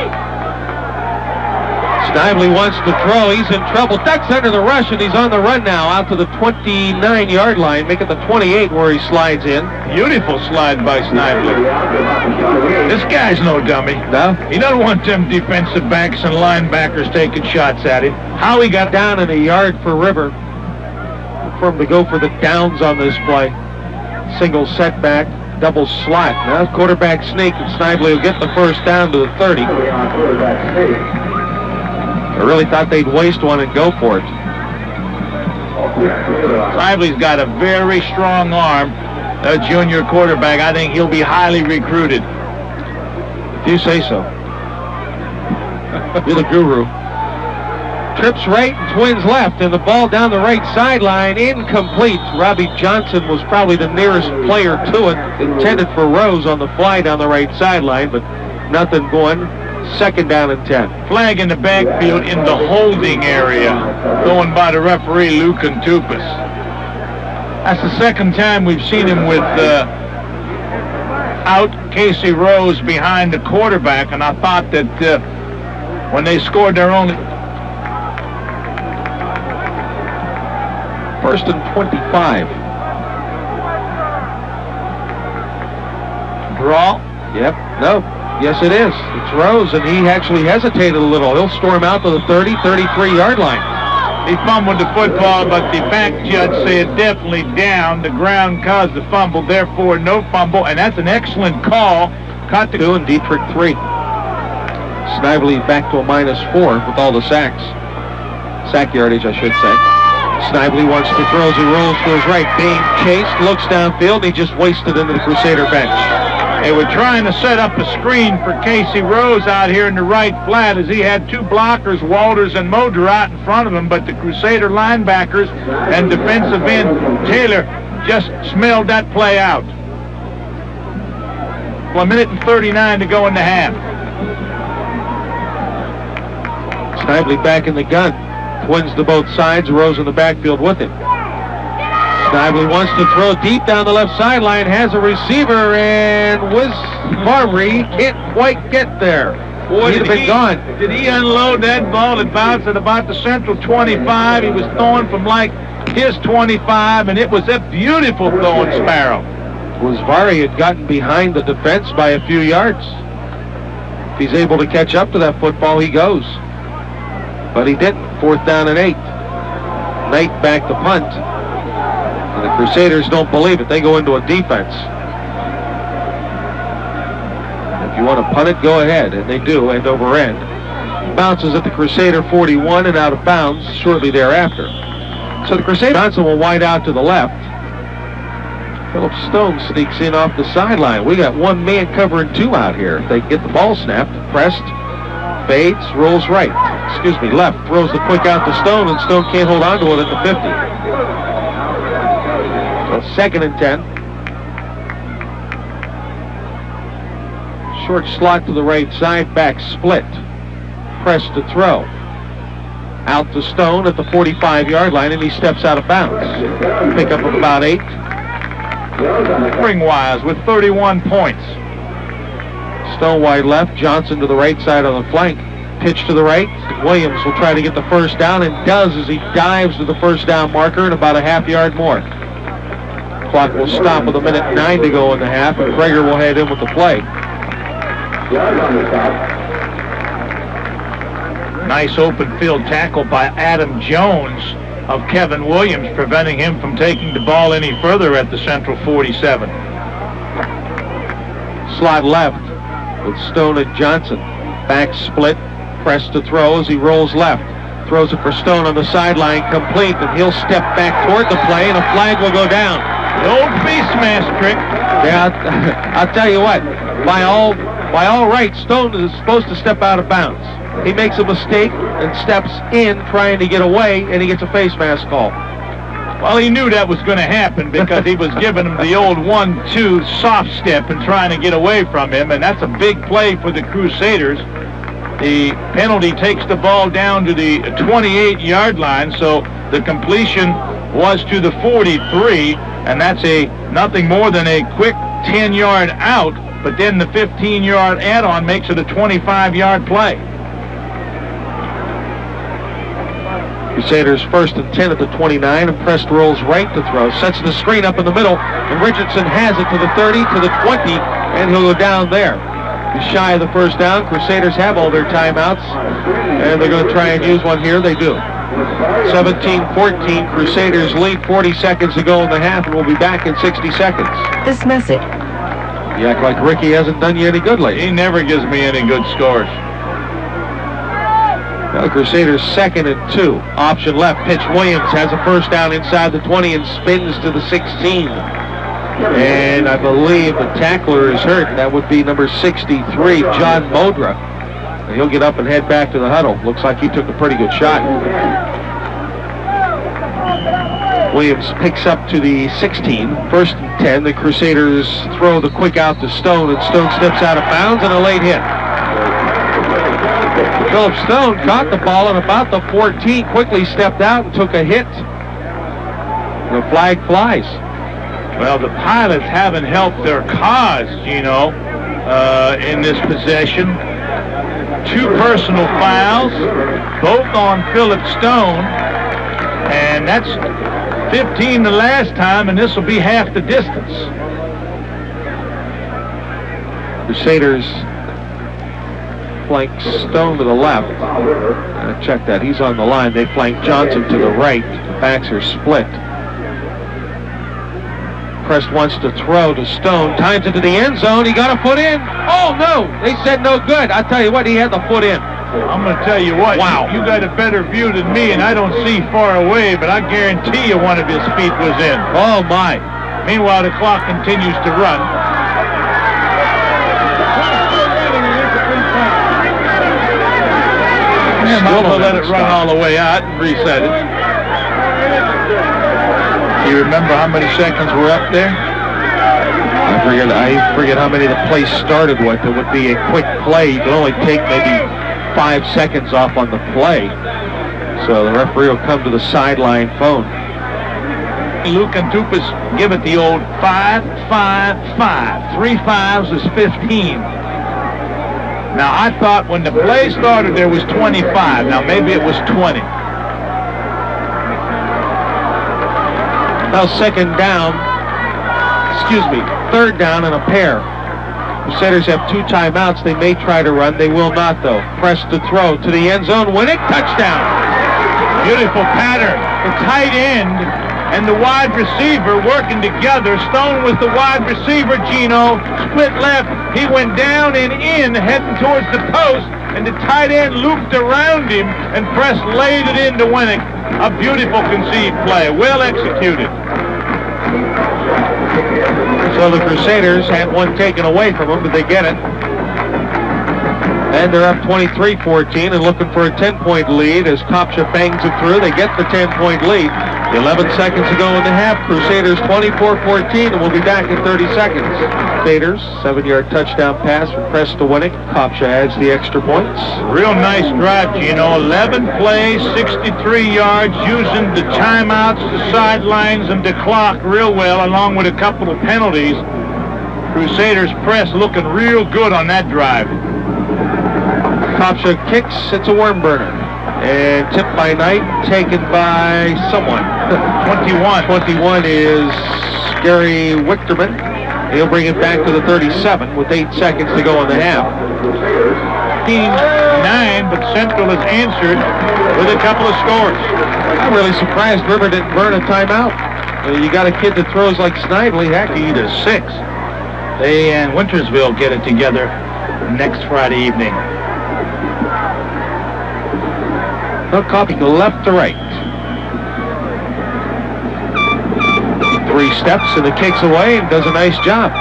Snively wants to throw. He's in trouble. Ducks under the rush, and he's on the run now out to the 29-yard line, making the 28 where he slides in. Beautiful slide by Snively. This guy's no dummy. No? He doesn't want them defensive backs and linebackers taking shots at him. How he got down in a yard for River for him to go for the downs on this play. Single setback, double slot. Now quarterback sneak, and Snively will get the first down to the 30. I really thought they'd waste one and go for it. Snively's got a very strong arm, a junior quarterback. I think he'll be highly recruited. If you say so. You're the guru. Trips right and Twins left, and the ball down the right sideline, incomplete. Robbie Johnson was probably the nearest player to it, intended for Rose on the fly down the right sideline, but nothing going. Second down and 10. Flag in the backfield in the holding area, going by the referee, Lou Contupis. That's the second time we've seen him with out Casey Rose behind the quarterback, and I thought that when they scored their only... First and 25. Draw? Yep. No. Yes, it is. It's Rose, and he actually hesitated a little. He'll storm out to the 30, 33-yard line. He fumbled the football, but the back judge said definitely down. The ground caused the fumble, therefore no fumble, and that's an excellent call. Caught the 2 and Dietrich 3. Snively back to a -4 with all the sacks. Sack yardage, I should say. Snively wants to throw as he rolls to his right. Being chased, looks downfield, and he just wasted into the Crusader bench. They were trying to set up a screen for Casey Rose out here in the right flat as he had 2 blockers, Walters and Moder, out in front of him, but the Crusader linebackers and defensive end Taylor just smelled that play out. Well, 1:39 to go in the half. Snively back in the gun. Twins to both sides, Rose in the backfield with him. Snively wants to throw deep down the left sideline, has a receiver, and Wiz Farmery can't quite get there. Boy, he'd have been gone. Did he unload that ball? It bounced at about the central 25. He was throwing from like his 25, and it was a beautiful throwing sparrow. Vari had gotten behind the defense by a few yards. If he's able to catch up to that football, he goes. But he didn't. 4th down and 8. Knight back to punt. And the Crusaders don't believe it. They go into a defense. If you want to punt it, go ahead. And they do, end over end. Bounces at the Crusader 41 and out of bounds shortly thereafter. So the Crusader Johnson will wide out to the left. Philip Stone sneaks in off the sideline. We got one man covering 2 out here. If they get the ball snapped, pressed, fades, rolls right. Excuse me, left. Throws the quick out to Stone, and Stone can't hold on to it at the 50. So 2nd and 10. Short slot to the right side, back split. Press to throw. Out to Stone at the 45-yard line, and he steps out of bounds. Pick up of about 8. Spring-wise with 31 points. Stone wide left, Johnson to the right side on the flank. Pitch to the right. Williams will try to get the first down, and does as he dives to the first down marker and about a half-yard more. Clock will stop with 1:09 to go in the half, and Prager will head in with the play. Nice open field tackle by Adam Jones of Kevin Williams, preventing him from taking the ball any further at the central 47. Slot left with Stone and Johnson. Back split, press to throw as he rolls left. Throws it for Stone on the sideline, complete, and he'll step back toward the play, and a flag will go down. The old face mask trick. Yeah, I'll tell you what, by all rights, Stone is supposed to step out of bounds. He makes a mistake and steps in trying to get away, and he gets a face mask call. Well, he knew that was going to happen because he was giving him the old 1-2 soft step and trying to get away from him, and that's a big play for the Crusaders. The penalty takes the ball down to the 28-yard line, so the completion was to the 43, and that's nothing more than a quick 10-yard out, but then the 15-yard add-on makes it a 25-yard play. Crusaders 1st and 10 at the 29, and Prest rolls right to throw. Sets the screen up in the middle, and Richardson has it to the 30, to the 20, and he'll go down there. He's shy of the first down. Crusaders have all their timeouts, and they're going to try and use one here. They do. 17-14, Crusaders lead, 40 seconds to go in the half, and we'll be back in 60 seconds. This message. You act like Ricky hasn't done you any good lately. He never gives me any good scores. Now the Crusaders 2nd and 2. Option left. Pitch. Williams has a first down inside the 20 and spins to the 16. And I believe the tackler is hurt. That would be number 63, John Modra. And he'll get up and head back to the huddle. Looks like he took a pretty good shot. Williams picks up to the 16. 1st and 10. The Crusaders throw the quick out to Stone, and Stone steps out of bounds, and a late hit. Philip Stone caught the ball at about the 14, quickly stepped out and took a hit. The flag flies. Well, the pilots haven't helped their cause, in this possession. 2 personal fouls, both on Philip Stone, and that's 15 the last time, and this will be half the distance. Crusaders flank Stone to the left. Check that. He's on the line. They flank Johnson to the right. The backs are split. Prest wants to throw to Stone. Times it to the end zone. He got a foot in. Oh, no. They said no good. I tell you what, he had the foot in. I'm going to tell you what. Wow. You got a better view than me, and I don't see far away, but I guarantee you one of his feet was in. Oh, my. Meanwhile, the clock continues to run. Yeah, might as well let it run all the way out and reset it. Do you remember how many seconds were up there? I forget how many the play started with. It would be a quick play. You can only take maybe 5 seconds off on the play. So the referee will come to the sideline phone. Luke and Tupas give it the old 5-5-5. 3 5s is 15. Now, I thought when the play started there was 25. Now, maybe it was 20. Now third down and a pair. Crusaders have 2 timeouts. They may try to run. They will not, though. Press to throw to the end zone. Win it. Touchdown. Beautiful pattern. The tight end and the wide receiver working together. Stone was the wide receiver, Gino. Split left. He went down and in, heading towards the post, and the tight end looped around him, and Press laid it in to win it. A beautiful conceived play. Well executed. So the Crusaders had one taken away from them, but they get it. And they're up 23-14 and looking for a 10-point lead as Kopcha bangs it through. They get the 10-point lead. 11 seconds to go in the half. Crusaders 24-14, and we'll be back in 30 seconds. Crusaders, 7-yard touchdown pass from Press to Winnick. Kopcha adds the extra points. Real nice drive, Gino. 11 plays, 63 yards, using the timeouts, the sidelines, and the clock real well, along with a couple of penalties. Crusaders Press looking real good on that drive. Kopcha kicks. It's a worm burner. And tipped by Knight, taken by someone. 21 is Gary Wichterman. He'll bring it back to the 37 with 8 seconds to go in the half. 9, but Central has answered with a couple of scores. I'm really surprised River didn't burn a timeout. You got a kid that throws like Snively. Heck, he does 6. They and Wintersville get it together next Friday evening. No copy left to right. 3 steps and the kicks away and does a nice job.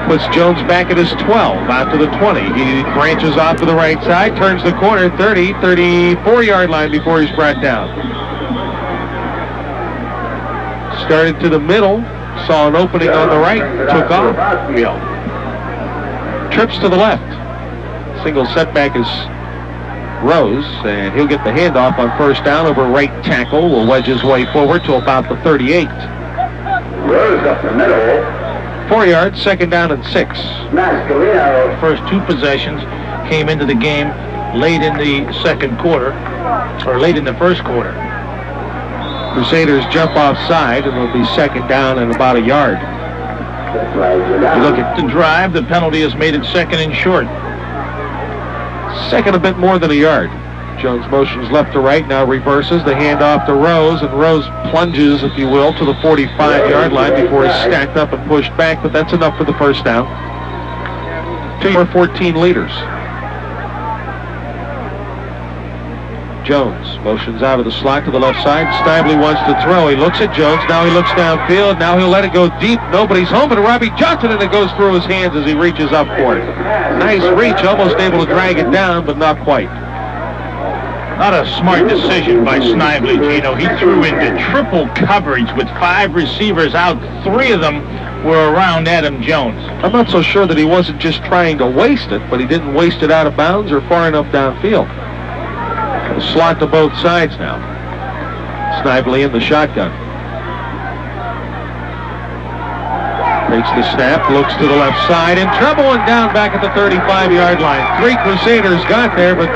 Puts Jones back at his 12, out to the 20. He branches off to the right side, turns the corner, 30, 34-yard line before he's brought down. Started to the middle, saw an opening on the right, took off. Trips to the left. Single setback is Rose, and he'll get the handoff on first down over right tackle. Will wedge his way forward to about the 38. Rose up the middle. 4 yards, second down and 6. Mascalino. First 2 possessions came into the game late in the second quarter, or late in the first quarter. Crusaders jump offside, and it'll be second down and about a yard. You look at the drive, the penalty has made it second and short. Second a bit more than a yard. Jones motions left to right, now reverses the handoff to Rose, and Rose plunges, if you will, to the 45-yard line before he's stacked up and pushed back, but that's enough for the first down. 2 or 14 leaders. Jones motions out of the slot to the left side. Snively wants to throw. He looks at Jones. Now he looks downfield. Now he'll let it go deep. Nobody's home but Robbie Johnson, and it goes through his hands as he reaches up for it. Nice reach, almost able to drag it down, but not quite. Not a smart decision by Snively, Gino. He threw into triple coverage with 5 receivers out. 3 of them were around Adam Jones. I'm not so sure that he wasn't just trying to waste it, but he didn't waste it out of bounds or far enough downfield. The slot to both sides now. Snively in the shotgun. Takes the snap, looks to the left side, in trouble and down back at the 35-yard line. 3 Crusaders got there, but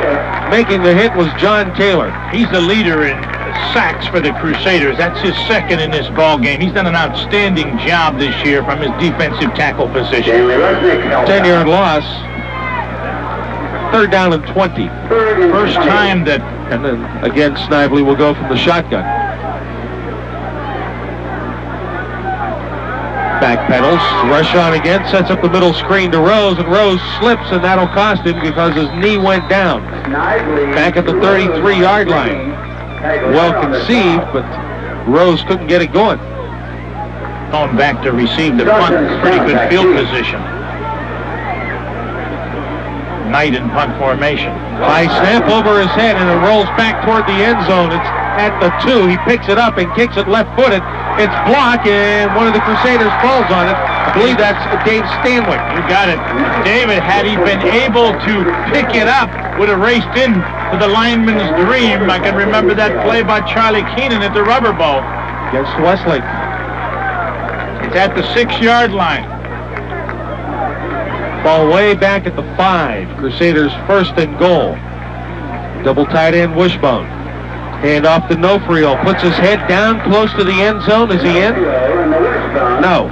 making the hit was John Taylor. He's the leader in sacks for the Crusaders. That's his second in this ball game. He's done an outstanding job this year from his defensive tackle position. 10-yard loss. Third down and 20. First time that... And then again, Snively will go from the shotgun. Back pedals, rush on again, sets up the middle screen to Rose, and Rose slips, and that'll cost him because his knee went down. Back at the 33-yard line. Well conceived, but Rose couldn't get it going. Going back to receive the punt. Pretty good field position. Knight in punt formation. High snap over his head, and it rolls back toward the end zone. It's at the 2. He picks it up and kicks it left-footed. It's blocked, and one of the Crusaders falls on it. I believe that's Dave Stanwyck. You got it. David, had he been able to pick it up, would have raced in to the lineman's dream. I can remember that play by Charlie Keenan at the Rubber Bowl. Against Westlake. It's at the 6-yard line. Ball way back at the 5. Crusaders first and goal. Double tight end Wishbone. Hand off to Nofrio. Puts his head down close to the end zone. Is he in? No.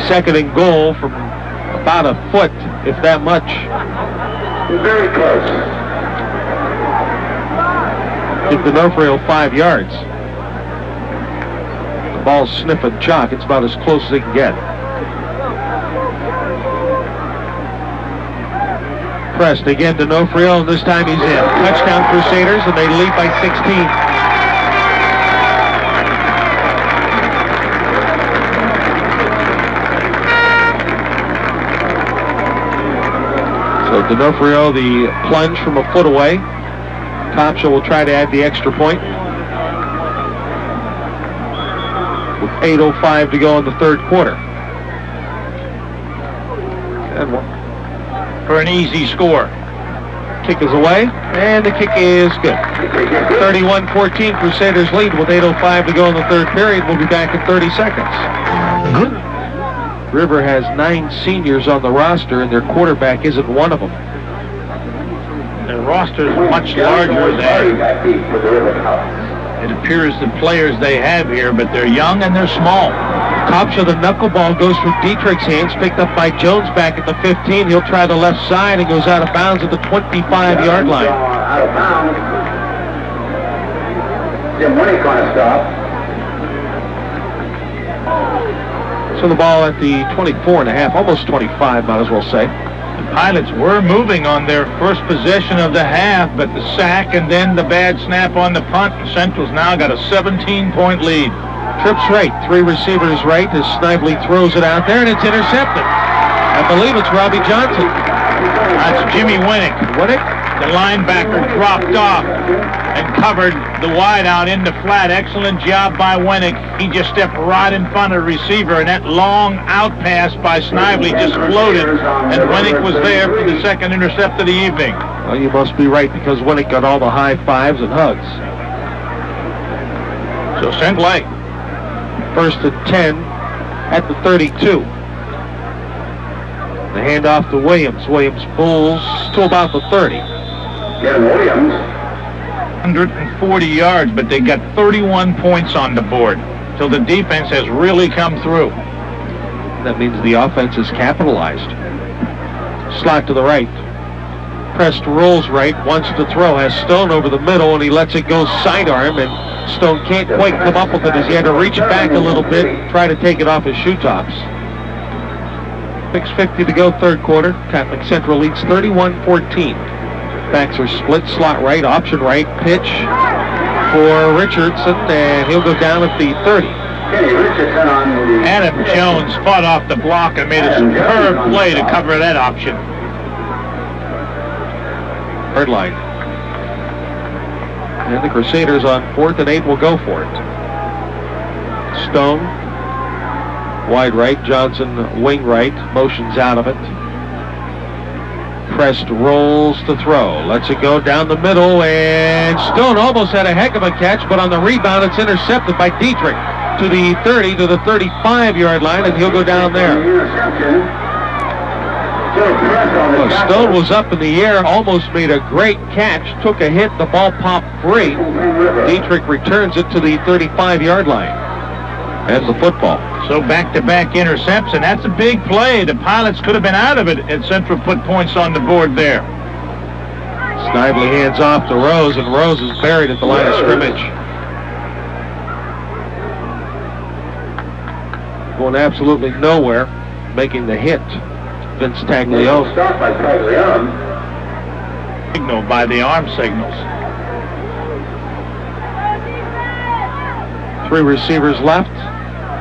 Second and goal from about a foot, if that much. Very close. Give the Nofrio 5 yards. The ball's sniffing chalk. It's about as close as they can get. Pressed again to Nofrio, and this time he's in. Touchdown Crusaders, and they lead by 16. So D'Onofrio, the plunge from a foot away. Kopcha will try to add the extra point. With 8:05 to go in the third quarter. And for an easy score. Kick is away, and the kick is good. 31-14, Crusaders lead with 8:05 to go in the third period. We'll be back in 30 seconds. River has 9 seniors on the roster, and their quarterback isn't one of them. Their roster is much larger than it appears the players they have here, but they're young and they're small. Kopcha, the knuckleball goes through Dietrich's hands, picked up by Jones back at the 15. He'll try the left side and goes out of bounds at the 25-yard line. Out of bounds. Jim Winnick on a stop. So the ball at the 24.5, almost 25, might as well say. The Pilots were moving on their first possession of the half, but the sack and then the bad snap on the punt. Central's now got a 17-point lead. Trips right, 3 receivers right as Snively throws it out there, and it's intercepted. I believe it's Robbie Johnson. That's Jimmy Winnick. Winnick? The linebacker dropped off and covered the wide out in the flat. Excellent job by Winnick. He just stepped right in front of the receiver, and that long out pass by Snively just floated, and Winnick was there for the second intercept of the evening. Well, you must be right, because Winnick got all the high fives and hugs. So send play. First and 10 at the 32. The handoff to Williams. Williams pulls to about the 30. Williams. 140 yards, but they got 31 points on the board. So the defense has really come through. That means the offense is capitalized. Slot to the right. Pressed rolls right, wants to throw, has Stone over the middle, and he lets it go sidearm, and Stone can't quite come up with it as he had to reach back a little bit, try to take it off his shoe tops. 6:50 to go, third quarter. Catholic Central leads 31-14. Backs are split, slot right, option right, pitch for Richardson, and he'll go down at the 30. Adam Jones fought off the block and made a superb play to cover that option. Third line. And the Crusaders on 4th and 8 will go for it. Stone, wide right, Johnson wing right, motions out of it. Pressed rolls to throw, lets it go down the middle, and Stone almost had a heck of a catch, but on the rebound it's intercepted by Dietrich to the 30 to the 35-yard line, and he'll go down there. Well, Stone was up in the air, almost made a great catch, took a hit, the ball popped free. Dietrich returns it to the 35-yard line. And the football. So back-to-back intercepts, and that's a big play. The Pilots could have been out of it, and Central put points on the board there. Snively hands off to Rose, and Rose is buried at the line of scrimmage. Going absolutely nowhere, making the hit. Vince Taglione. Stop by Taglione. Signal by the arm signals. 3 receivers left.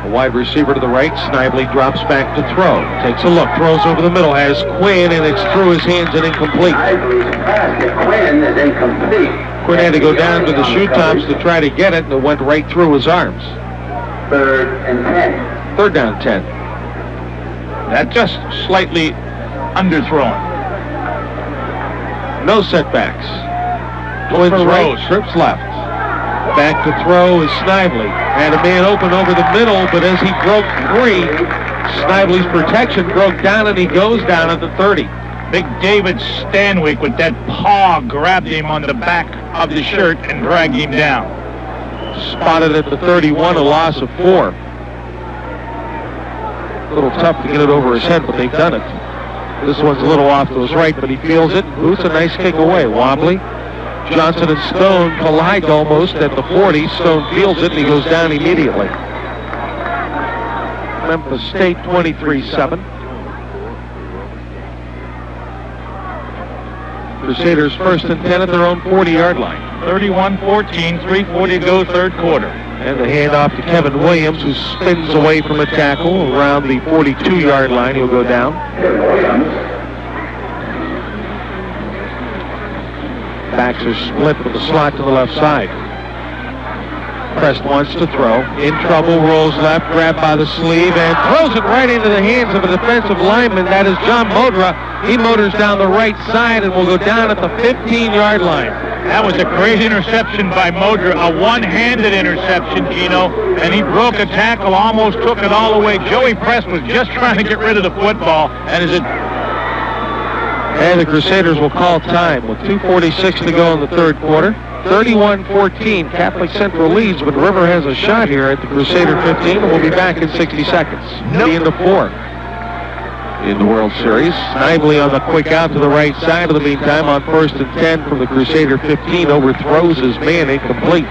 A wide receiver to the right. Snively drops back to throw. Takes a look. Throws over the middle. Has Quinn, and it's through his hands and incomplete. Snively's pass to Quinn is incomplete. Quinn had to go down to the shoe tops to try to get it, and it went right through his arms. 3rd and 10. 3rd down 10. That just slightly underthrown. No setbacks. Twins right, trips left. Back to throw is Snively. Had a man open over the middle, but as he broke free, Snively's protection broke down, and he goes down at the 30. Big David Stanwyck with that paw grabbed him on the back of the shirt and dragged him down. Spotted at the 31, a loss of 4. A little tough to get it over his head, but they've done it. This one's a little off to his right, but he feels it. Boots a nice kick away. Wobbly. Johnson and Stone collide almost at the 40. Stone feels it, and he goes down immediately. Memphis State 23-7. Crusaders first and 10 at their own 40-yard line. 31-14, 3:40 to go, third quarter. And the handoff to Kevin Williams, who spins away from a tackle around the 42-yard line. He'll go down. Backs are split with the slot to the left side. Prest wants to throw. In trouble, rolls left, grabbed by the sleeve, and throws it right into the hands of a defensive lineman. That is John Modra. He motors down the right side and will go down at the 15-yard line. That was a great interception by Modra, a one-handed interception, Gino, and he broke a tackle, almost took it all away. Joey Prest was just trying to get rid of the football, and the Crusaders will call time with 2:46 to go in the third quarter. 31-14, Catholic Central leads, but River has a shot here at the Crusader 15, and we'll be back in 60 seconds. Into 4 in the World Series. Snively on the quick out to the right side. In the meantime, on first and 10 from the Crusader 15, overthrows his man, incomplete.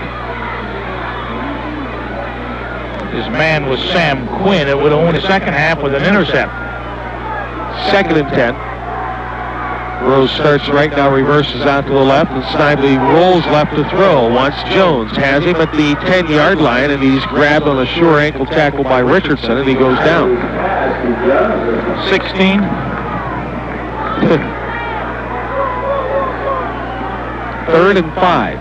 His man was Sam Quinn. It would have won the second half with an intercept. Second and 10. Rose starts right now, reverses out to the left, and Snively rolls left to throw. Wants Jones, has him at the 10-yard line, and he's grabbed on a sure ankle tackle by Richardson, and he goes down. 16. Third and 5.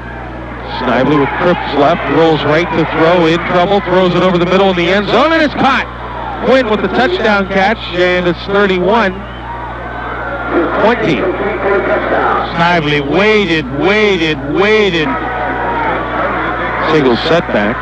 Snively with Cripps left, rolls right to throw, in trouble, throws it over the middle in the end zone, and it's caught. Quinn with the touchdown catch, and it's 31-20. Snively waited. Single setback.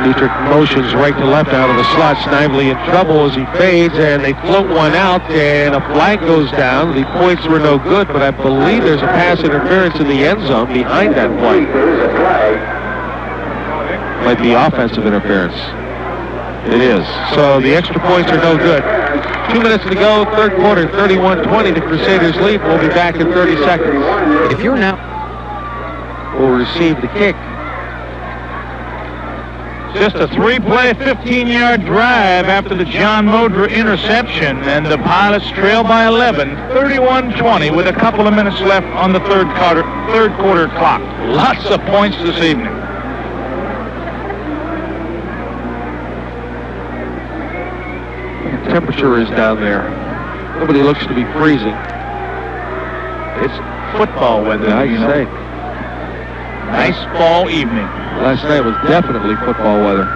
Dietrich motions right to left out of the slot. Snively in trouble as he fades, and they float one out, and a flag goes down. The points were no good, but I believe there's a pass interference in the end zone behind that play. Might be offensive interference. It is. So the extra points are no good. 2 minutes to go, third quarter, 31-20. The Crusaders lead. We'll be back in 30 seconds. If you're now... Will receive the kick. Just a 3-play, 15-yard drive after the John Modra interception, and the Pilots trail by 11, 31-20, with a couple of minutes left on the third quarter clock. Lots of points this evening. The temperature is down there. Nobody looks to be freezing. It's football weather, I say. Nice fall evening. Last night was definitely football weather.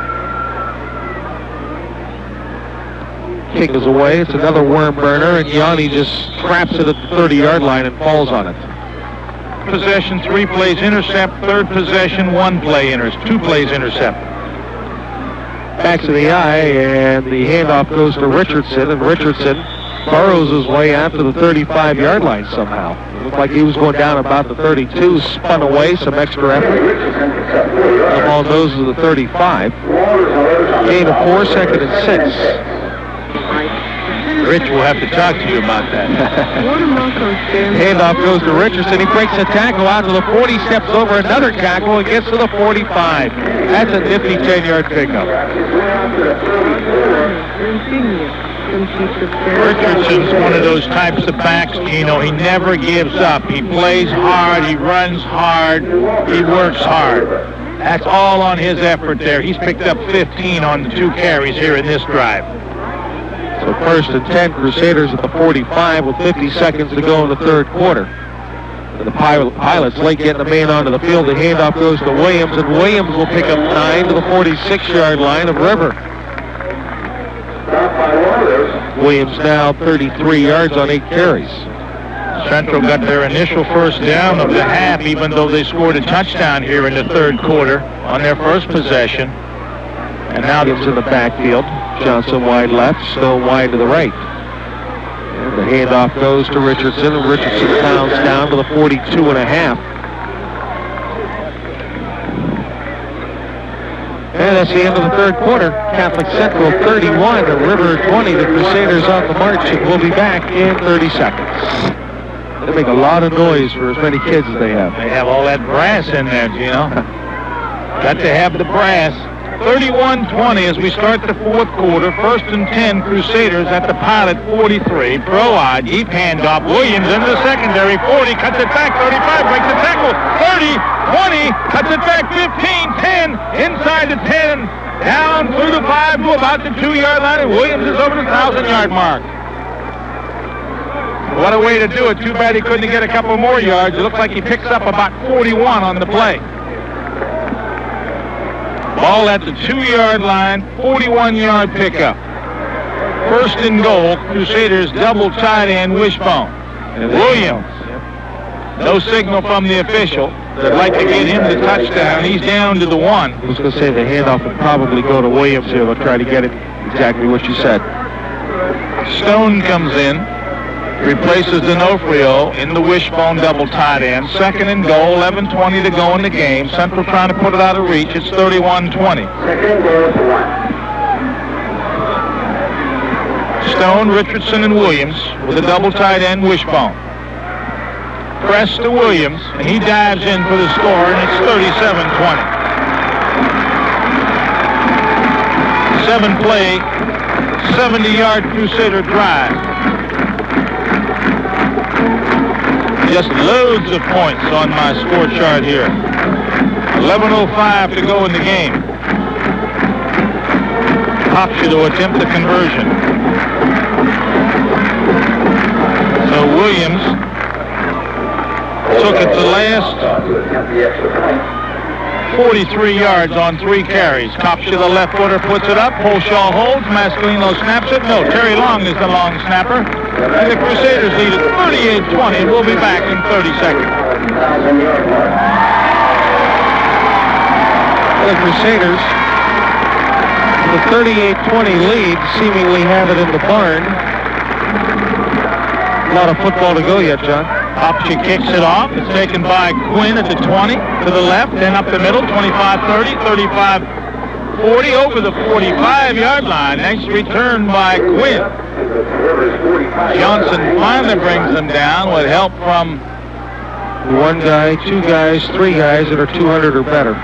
Kick is away. It's another worm burner, and Yanni just traps it at the 30-yard line and falls on it. Possession, 3 plays intercept. Third possession, 2 plays intercept. Back to the eye, and the handoff goes to Richardson, and Richardson burrows his way out to the 35-yard line somehow. It looked like he was going down about the 32, spun away, some extra effort. The ball goes to the 35. Gain of 4, second and 6. Rich will have to talk to you about that. Handoff goes to Richardson. He breaks a tackle out to the 40, steps over another tackle, and gets to the 45. That's a nifty 10-yard pickup. Richardson's one of those types of backs, Gino. He never gives up. He plays hard, he runs hard, he works hard. That's all on his effort there. He's picked up 15 on the 2 carries here in this drive. So first and 10, Crusaders at the 45 with 50 seconds to go in the third quarter. And the Pilots late getting the man onto the field. The handoff goes to Williams, and Williams will pick up 9 to the 46-yard line of River. Williams now 33 yards on 8 carries. Central got their initial first down of the half, even though they scored a touchdown here in the third quarter on their first possession. And now it's in the backfield. Johnson wide left, Stone wide to the right. And the handoff goes to Richardson, and Richardson pounds down to the 42.5. And that's the end of the third quarter. Catholic Central 31 and River 20. The Crusaders on the march, and we'll be back in 30 seconds. They make a lot of noise for as many kids as they have. They have all that brass in there, Gino. Got to have the brass. 31-20 as we start the fourth quarter. 1st and 10, Crusaders at the Pilot 43. Pro-Odd, deep handoff. Williams into the secondary. 40, cuts it back. 35, breaks the tackle. 30, 20, cuts it back. 15, 10, inside the 10. Down through the 5 to about the 2-yard line, and Williams is over the 1,000-yard mark. What a way to do it. Too bad he couldn't get a couple more yards. It looks like he picks up about 41 on the play. Ball at the 2-yard line, 41-yard pickup. 1st and goal, Crusaders double tight end wishbone. And Williams, no signal from the official. They'd like to get him the touchdown. He's down to the 1. I was going to say the handoff would probably go to Williams here. They'll try to get it exactly what you said. Stone comes in, replaces D'Onofrio in the wishbone double tight end. 2nd and goal, 11:20 to go in the game. Central trying to put it out of reach. It's 31-20. 2nd and goal to 1. Stone, Richardson, and Williams with a double tight end wishbone. Press to Williams, and he dives in for the score, and it's 37-20. 7-play, 70-yard Crusader drive. Just loads of points on my score chart here. 11:05 to go in the game. Option to attempt the conversion. So Williams took it to last 43 yards on 3 carries. Kopsha, the left footer, puts it up. Holshaw holds. Mascolino snaps it. No, Terry Long is the long snapper. And the Crusaders lead at 38-20. We'll be back in 30 seconds. The Crusaders, the 38-20 lead, seemingly have it in the barn. A lot of football to go yet, John. Kopsha kicks it off. It's taken by Quinn at the 20, to the left, then up the middle, 25-30, 35-40, over the 45-yard line. Nice return by Quinn. Johnson finally brings them down with help from 1 guy, 2 guys, 3 guys that are 200 or better.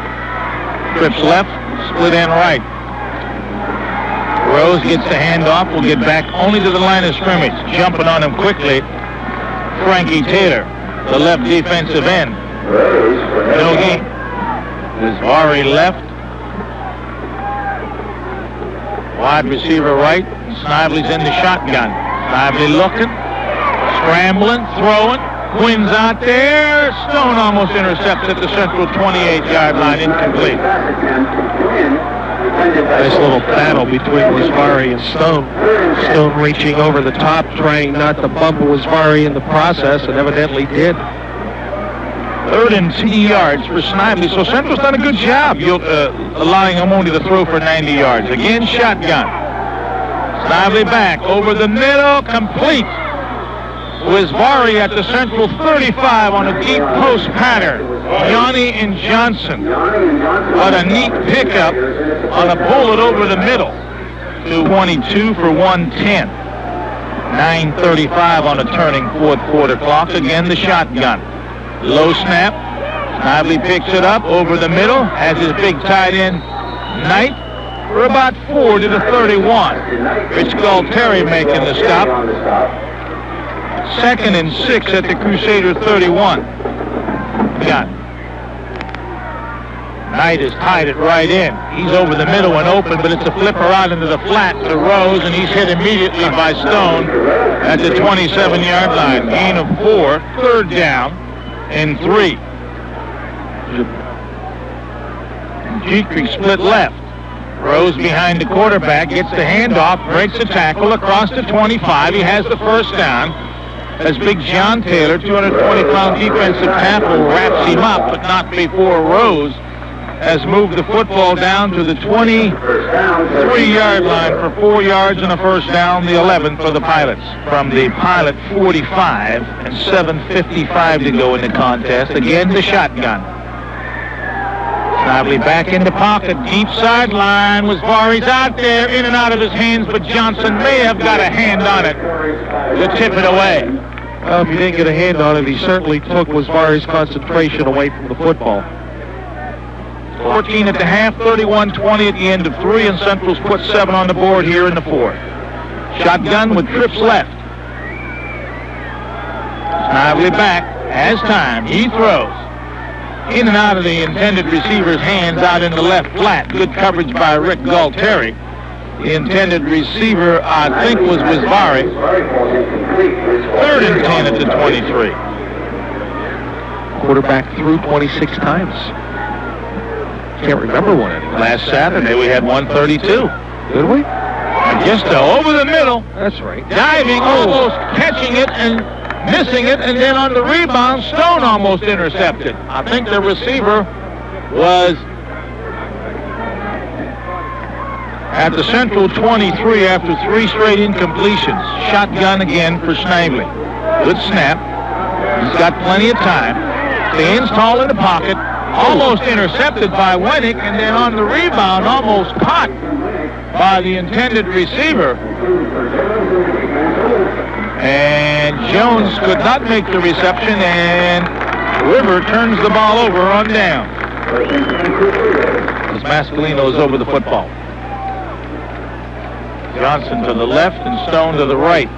trips left, split end right. Rose gets the handoff, will get back only to the line of scrimmage. Jumping on him quickly, Frankie Taylor, the left defensive end. No gain. Vari left. Wide receiver right. Snively's in the shotgun. Snively looking, scrambling, throwing. Quinn's out there. Stone almost intercepts at the central 28-yard line, incomplete. Nice little battle between Wisvari and Stone. Stone reaching over the top, trying not to bump Wisvari in the process, and evidently did. 3rd and 10 yards for Snively. So Central's done a good job allowing him only to throw for 90 yards. Again, shotgun. Snively back over the middle, complete. Wisvari at the central 35 on a deep post pattern. Yanni and Johnson. What a neat pickup on a bullet over the middle. 222 for 110. 9:35 on a turning fourth quarter clock. Again, the shotgun. Low snap. Snively picks it up over the middle. Has his big tight end, Knight, for about 4 to the 31. Rich Galtieri making the stop. 2nd and 6 at the Crusader 31. Got Knight has tied it right in. He's over the middle and open, but it's a flipper out into the flat to Rose, and he's hit immediately by Stone at the 27-yard line. Gain of 4, 3rd down and 3. Dietrich split left. Rose behind the quarterback, gets the handoff, breaks the tackle across the 25. He has the first down. As big John Taylor, 220-pound defensive tackle, wraps him up, but not before Rose has moved the football down to the 23-yard line for 4 yards and a first down, the 11 for the Pilots. From the Pilot 45 and 7:55 to go in the contest. Again, the shotgun. Snively back into pocket, deep sideline. Wasvari's out there, in and out of his hands, but Johnson may have got a hand on it to tip it away. Well, if he didn't get a hand on it, he certainly took Wasvari's concentration away from the football. 14 at the half, 31-20 at the end of 3, and Central's put 7 on the board here in the 4th. Shotgun with trips left. Snively back, has time, he throws. In and out of the intended receiver's hands, out in the left flat. Good coverage by Rick Galtieri. The intended receiver, I think, was Wasvari. 3rd and 10 at the 23. Quarterback threw 26 times. Can't remember one anymore. Last Saturday we had 132. Did we? I guess so. Over the middle. That's right. Diving, almost catching it and missing it, and then on the rebound, Stone almost intercepted. I think the receiver was at the Central 23 after 3 straight incompletions. Shotgun again for Snively. Good snap. He's got plenty of time. Stands tall in the pocket. Almost intercepted by Winnick, and then on the rebound, almost caught by the intended receiver. And Jones could not make the reception, and River turns the ball over on down. As Mascalino is over the football. Johnson to the left and Stone to the right.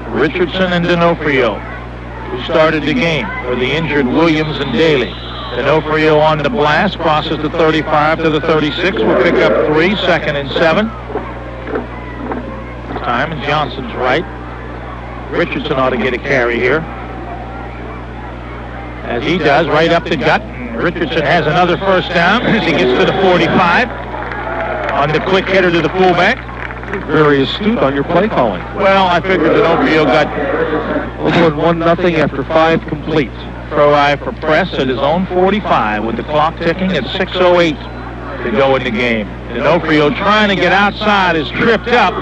Richardson and D'Onofrio, who started the game for the injured Williams and Daly. D'Onofrio on the blast, crosses the 35 to the 36. Will pick up 3, 2nd and 7. Time, and Johnson's right. Richardson ought to get a carry here. As he does, right up the gut. And Richardson has another first down as he gets to the 45. On the quick hitter to the fullback. Very astute on your play calling. Well, I figured D'Onofrio got over 1-0 after 5 complete. Throw eye for press at his own 45 with the clock ticking at 6:08 to go in the game. D'Onofrio trying to get outside is tripped up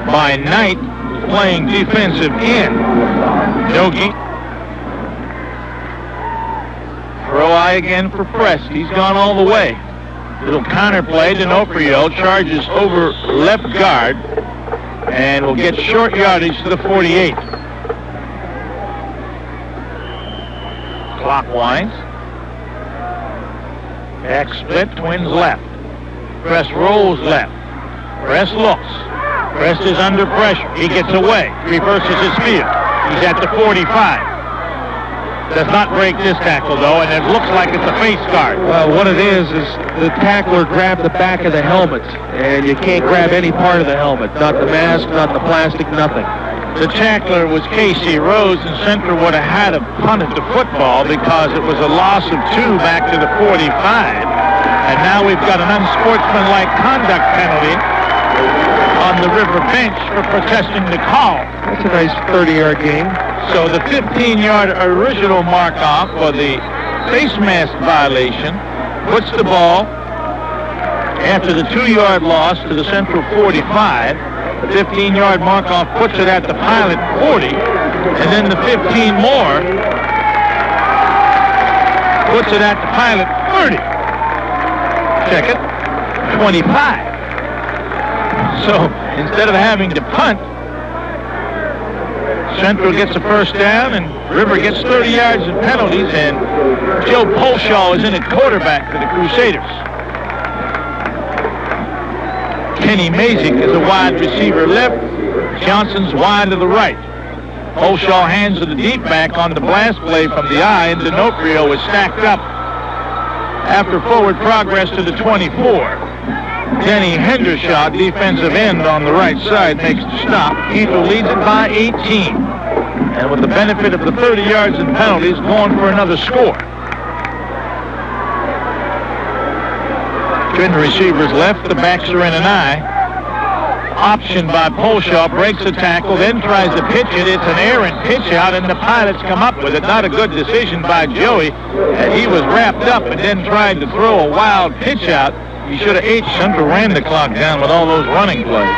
by Knight, playing defensive end. Nogi. Throw eye again for press. He's gone all the way. Little counter play. D'Onofrio charges over left guard and will get short yardage to the 48. Clock winds. Back split, Twins left. Press rolls left. Press looks. Press is under pressure. He gets away. Reverses his field. He's at the 45. Does not break this tackle, though, and it looks like it's a face guard. Well, what it is the tackler grabbed the back of the helmet, and you can't grab any part of the helmet. Not the mask, not the plastic, nothing. The tackler was Casey Rose, and Central would have had to punt the football because it was a loss of 2 back to the 45. And now we've got an unsportsmanlike conduct penalty on the River bench for protesting the call. That's a nice 30-yard game. So the 15-yard original mark-off for the face mask violation puts the ball after the 2-yard loss to the Central 45. The 15-yard mark-off puts it at the Pilot 40, and then the 15 more puts it at the Pilot 30. Check it, 25. So instead of having to punt, Central gets a first down, and River gets 30 yards in penalties, and Joe Polshaw is in at quarterback for the Crusaders. Kenny Mazik is a wide receiver left. Johnson's wide to the right. Polshaw hands to the deep back on the blast play from the eye, and D'Onofrio is stacked up after forward progress to the 24. Denny Hendershaw, defensive end on the right side, makes the stop. Eagle leads it by 18. And with the benefit of the 30 yards in penalties, going for another score. Twin receivers left, the backs are in an eye. option by Polshaw, breaks the tackle, then tries to pitch it. It's an errant pitch out, and the Pilots come up with it. Not a good decision by Joey, and he was wrapped up and then tried to throw a wild pitch out. He should have ate. Central ran the clock down with all those running plays.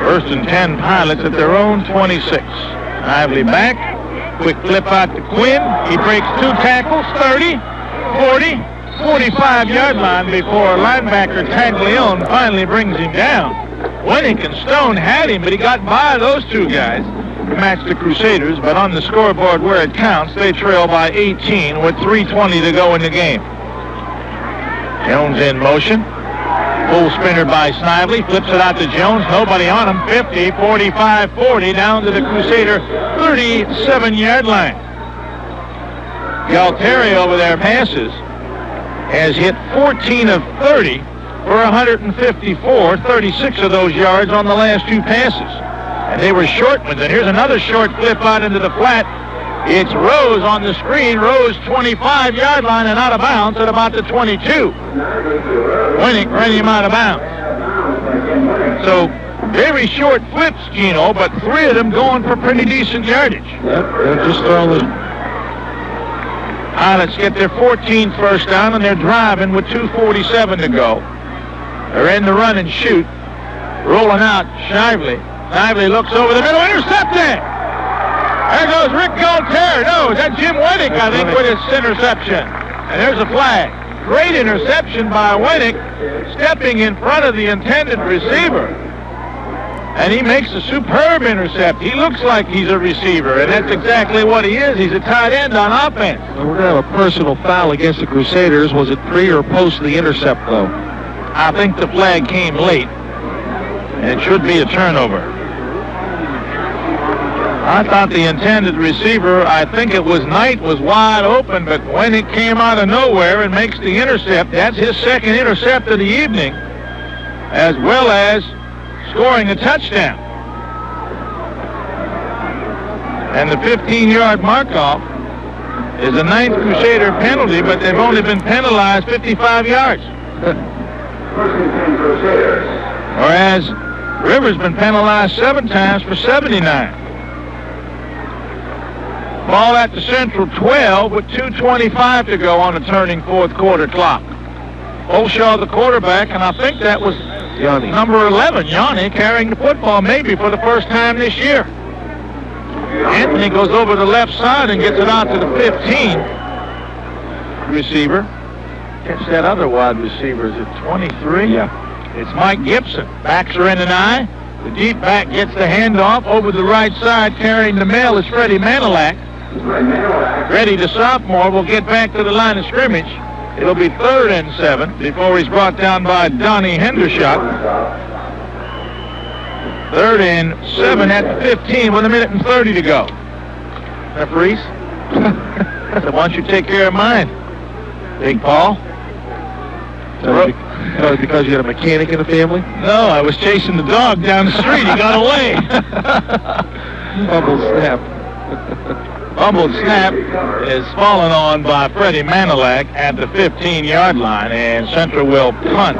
First and 10 Pilots at their own 26. Lively back. Quick flip out to Quinn. He breaks 2 tackles, 30, 40, 45-yard line before linebacker Taglione finally brings him down. Winnick and Stone had him, but he got by those 2 guys. Matched the Crusaders, but on the scoreboard where it counts, they trail by 18 with 3:20 to go in the game. Jones in motion. Full spinner by Snively. Flips it out to Jones. Nobody on him. 50, 45, 40 down to the Crusader 37-yard line. Galtieri over there passes. Has hit 14 of 30 for 154, 36 of those yards on the last 2 passes. And they were short ones. And here's another short flip out into the flat. It's Rose on the screen. Rose 25-yard line and out of bounds at about the 22. Winnick ran him out of bounds. So very short flips, Gino, but 3 of them going for pretty decent yardage. Yep, they're just throwing the... Pilots get their 14th first down, and they're driving with 2:47 to go. They're in the run and shoot. Rolling out, Shively. Shively looks over the middle, intercepted! There goes Rick Galtieri. No, that's Jim Winnick, I think, with his interception. And there's a flag. Great interception by Winnick, stepping in front of the intended receiver. And he makes a superb intercept. He looks like he's a receiver, and that's exactly what he is. He's a tight end on offense. Well, we're going to have a personal foul against the Crusaders. Was it pre or post the intercept, though? I think the flag came late, and it should be a turnover. I thought the intended receiver, I think it was Knight, was wide open, but when it came out of nowhere and makes the intercept, that's his 2nd intercept of the evening, as well as scoring a touchdown. And the 15-yard mark-off is a 9th Crusader penalty, but they've only been penalized 55 yards. Whereas Rivers been penalized 7 times for 79. Ball at the Central 12 with 2:25 to go on the turning 4th quarter clock. Olshaw the quarterback, and I think that was Yanni. Number 11, Yanni, carrying the football maybe for the first time this year. Anthony goes over the left side and gets it out to the 15. Receiver. Catch that other wide receiver. Is it 23? Yeah. It's Mike Gibson. Backs are in an eye. The deep back gets the handoff over the right side. Carrying the mail is Freddie Manilak. Ready, the sophomore, will get back to the line of scrimmage. It'll be 3rd and 7 before he's brought down by Donnie Hendershot. 3rd and 7 at the 15 with 1:30 to go. Referees, so why don't you take care of mine, Big Paul? Because you had a mechanic in the family? No, I was chasing the dog down the street. He got away. Fumble snap. Fumbled snap is fallen on by Freddie Manilak at the 15-yard line, and Central will punt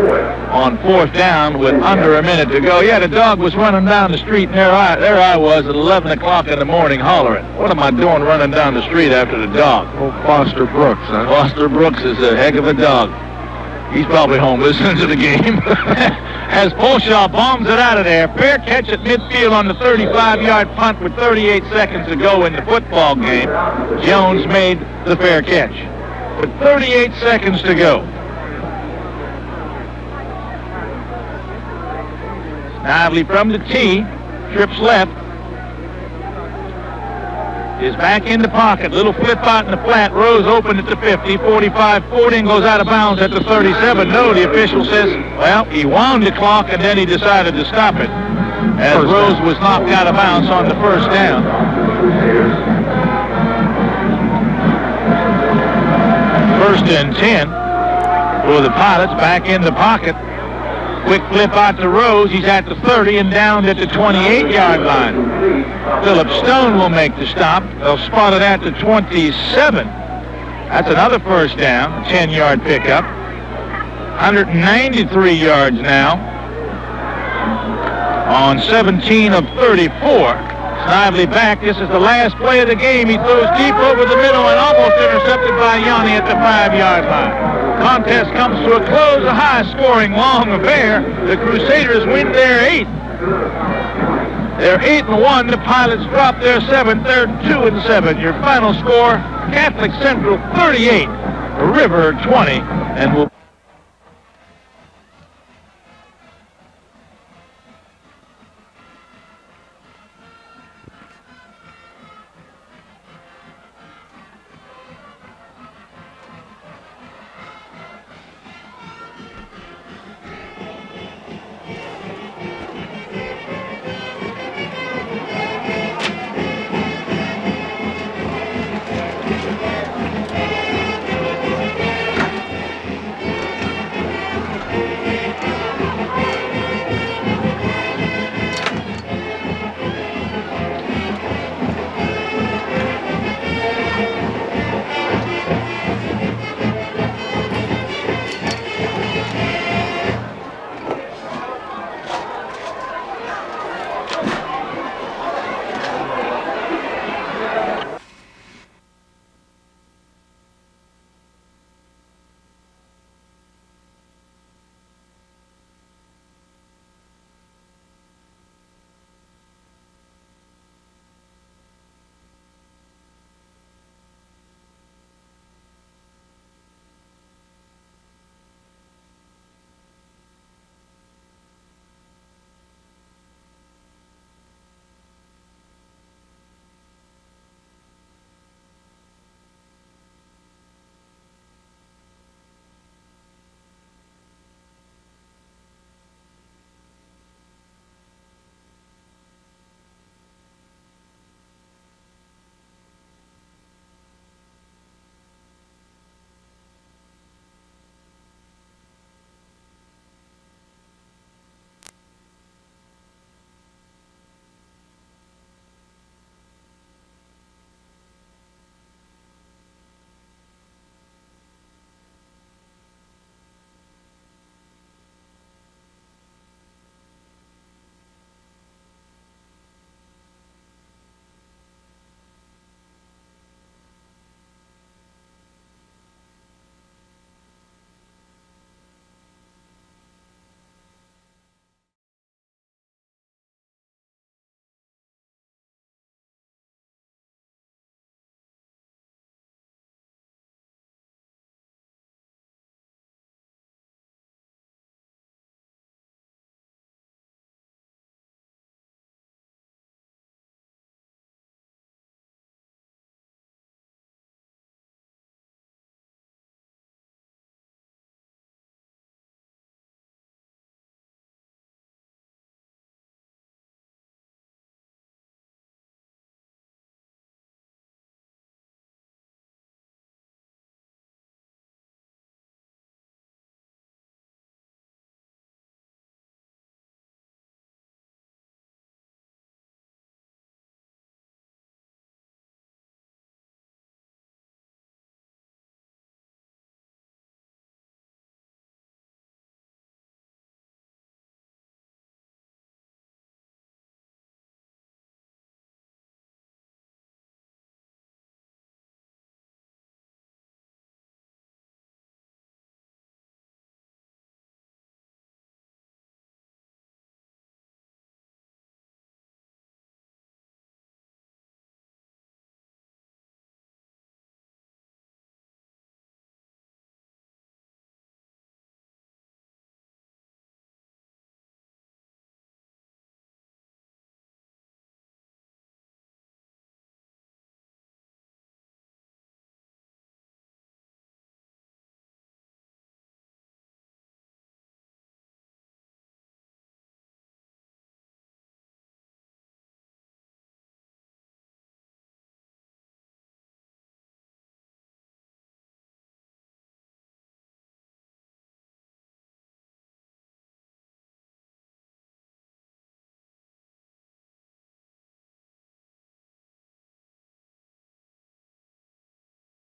on 4th down with under a minute to go. Yeah, the dog was running down the street, and there I was at 11 o'clock in the morning hollering. What am I doing running down the street after the dog? Oh, Foster Brooks, huh? Foster Brooks is a heck of a dog. He's probably home listening to the game. As Polshaw bombs it out of there. Fair catch at midfield on the 35-yard punt with 38 seconds to go in the football game. Jones made the fair catch with 38 seconds to go. Snively from the tee, trips left. Is back in the pocket. Little flip out in the flat. Rose open at the 50, 45, 40, and goes out of bounds at the 37. No, the official says, well, he wound the clock and then he decided to stop it, as Rose was knocked out of bounds on the 1st down. First and 10 for the Pilots. Back in the pocket. Quick flip out to Rose. He's at the 30 and down at the 28-yard line. Philip Stone will make the stop. They'll spot it at the 27. That's another first down, 10-yard pickup. 193 yards now on 17 of 34. Snively back. This is the last play of the game. He throws deep over the middle and almost intercepted by Yanni at the 5-yard line. Contest comes to a close, a high-scoring, long affair. The Crusaders win their 8th. They're 8-1. The Pilots drop their 7th. They're 2-7. Your final score: Catholic Central 38, River 20, and we'll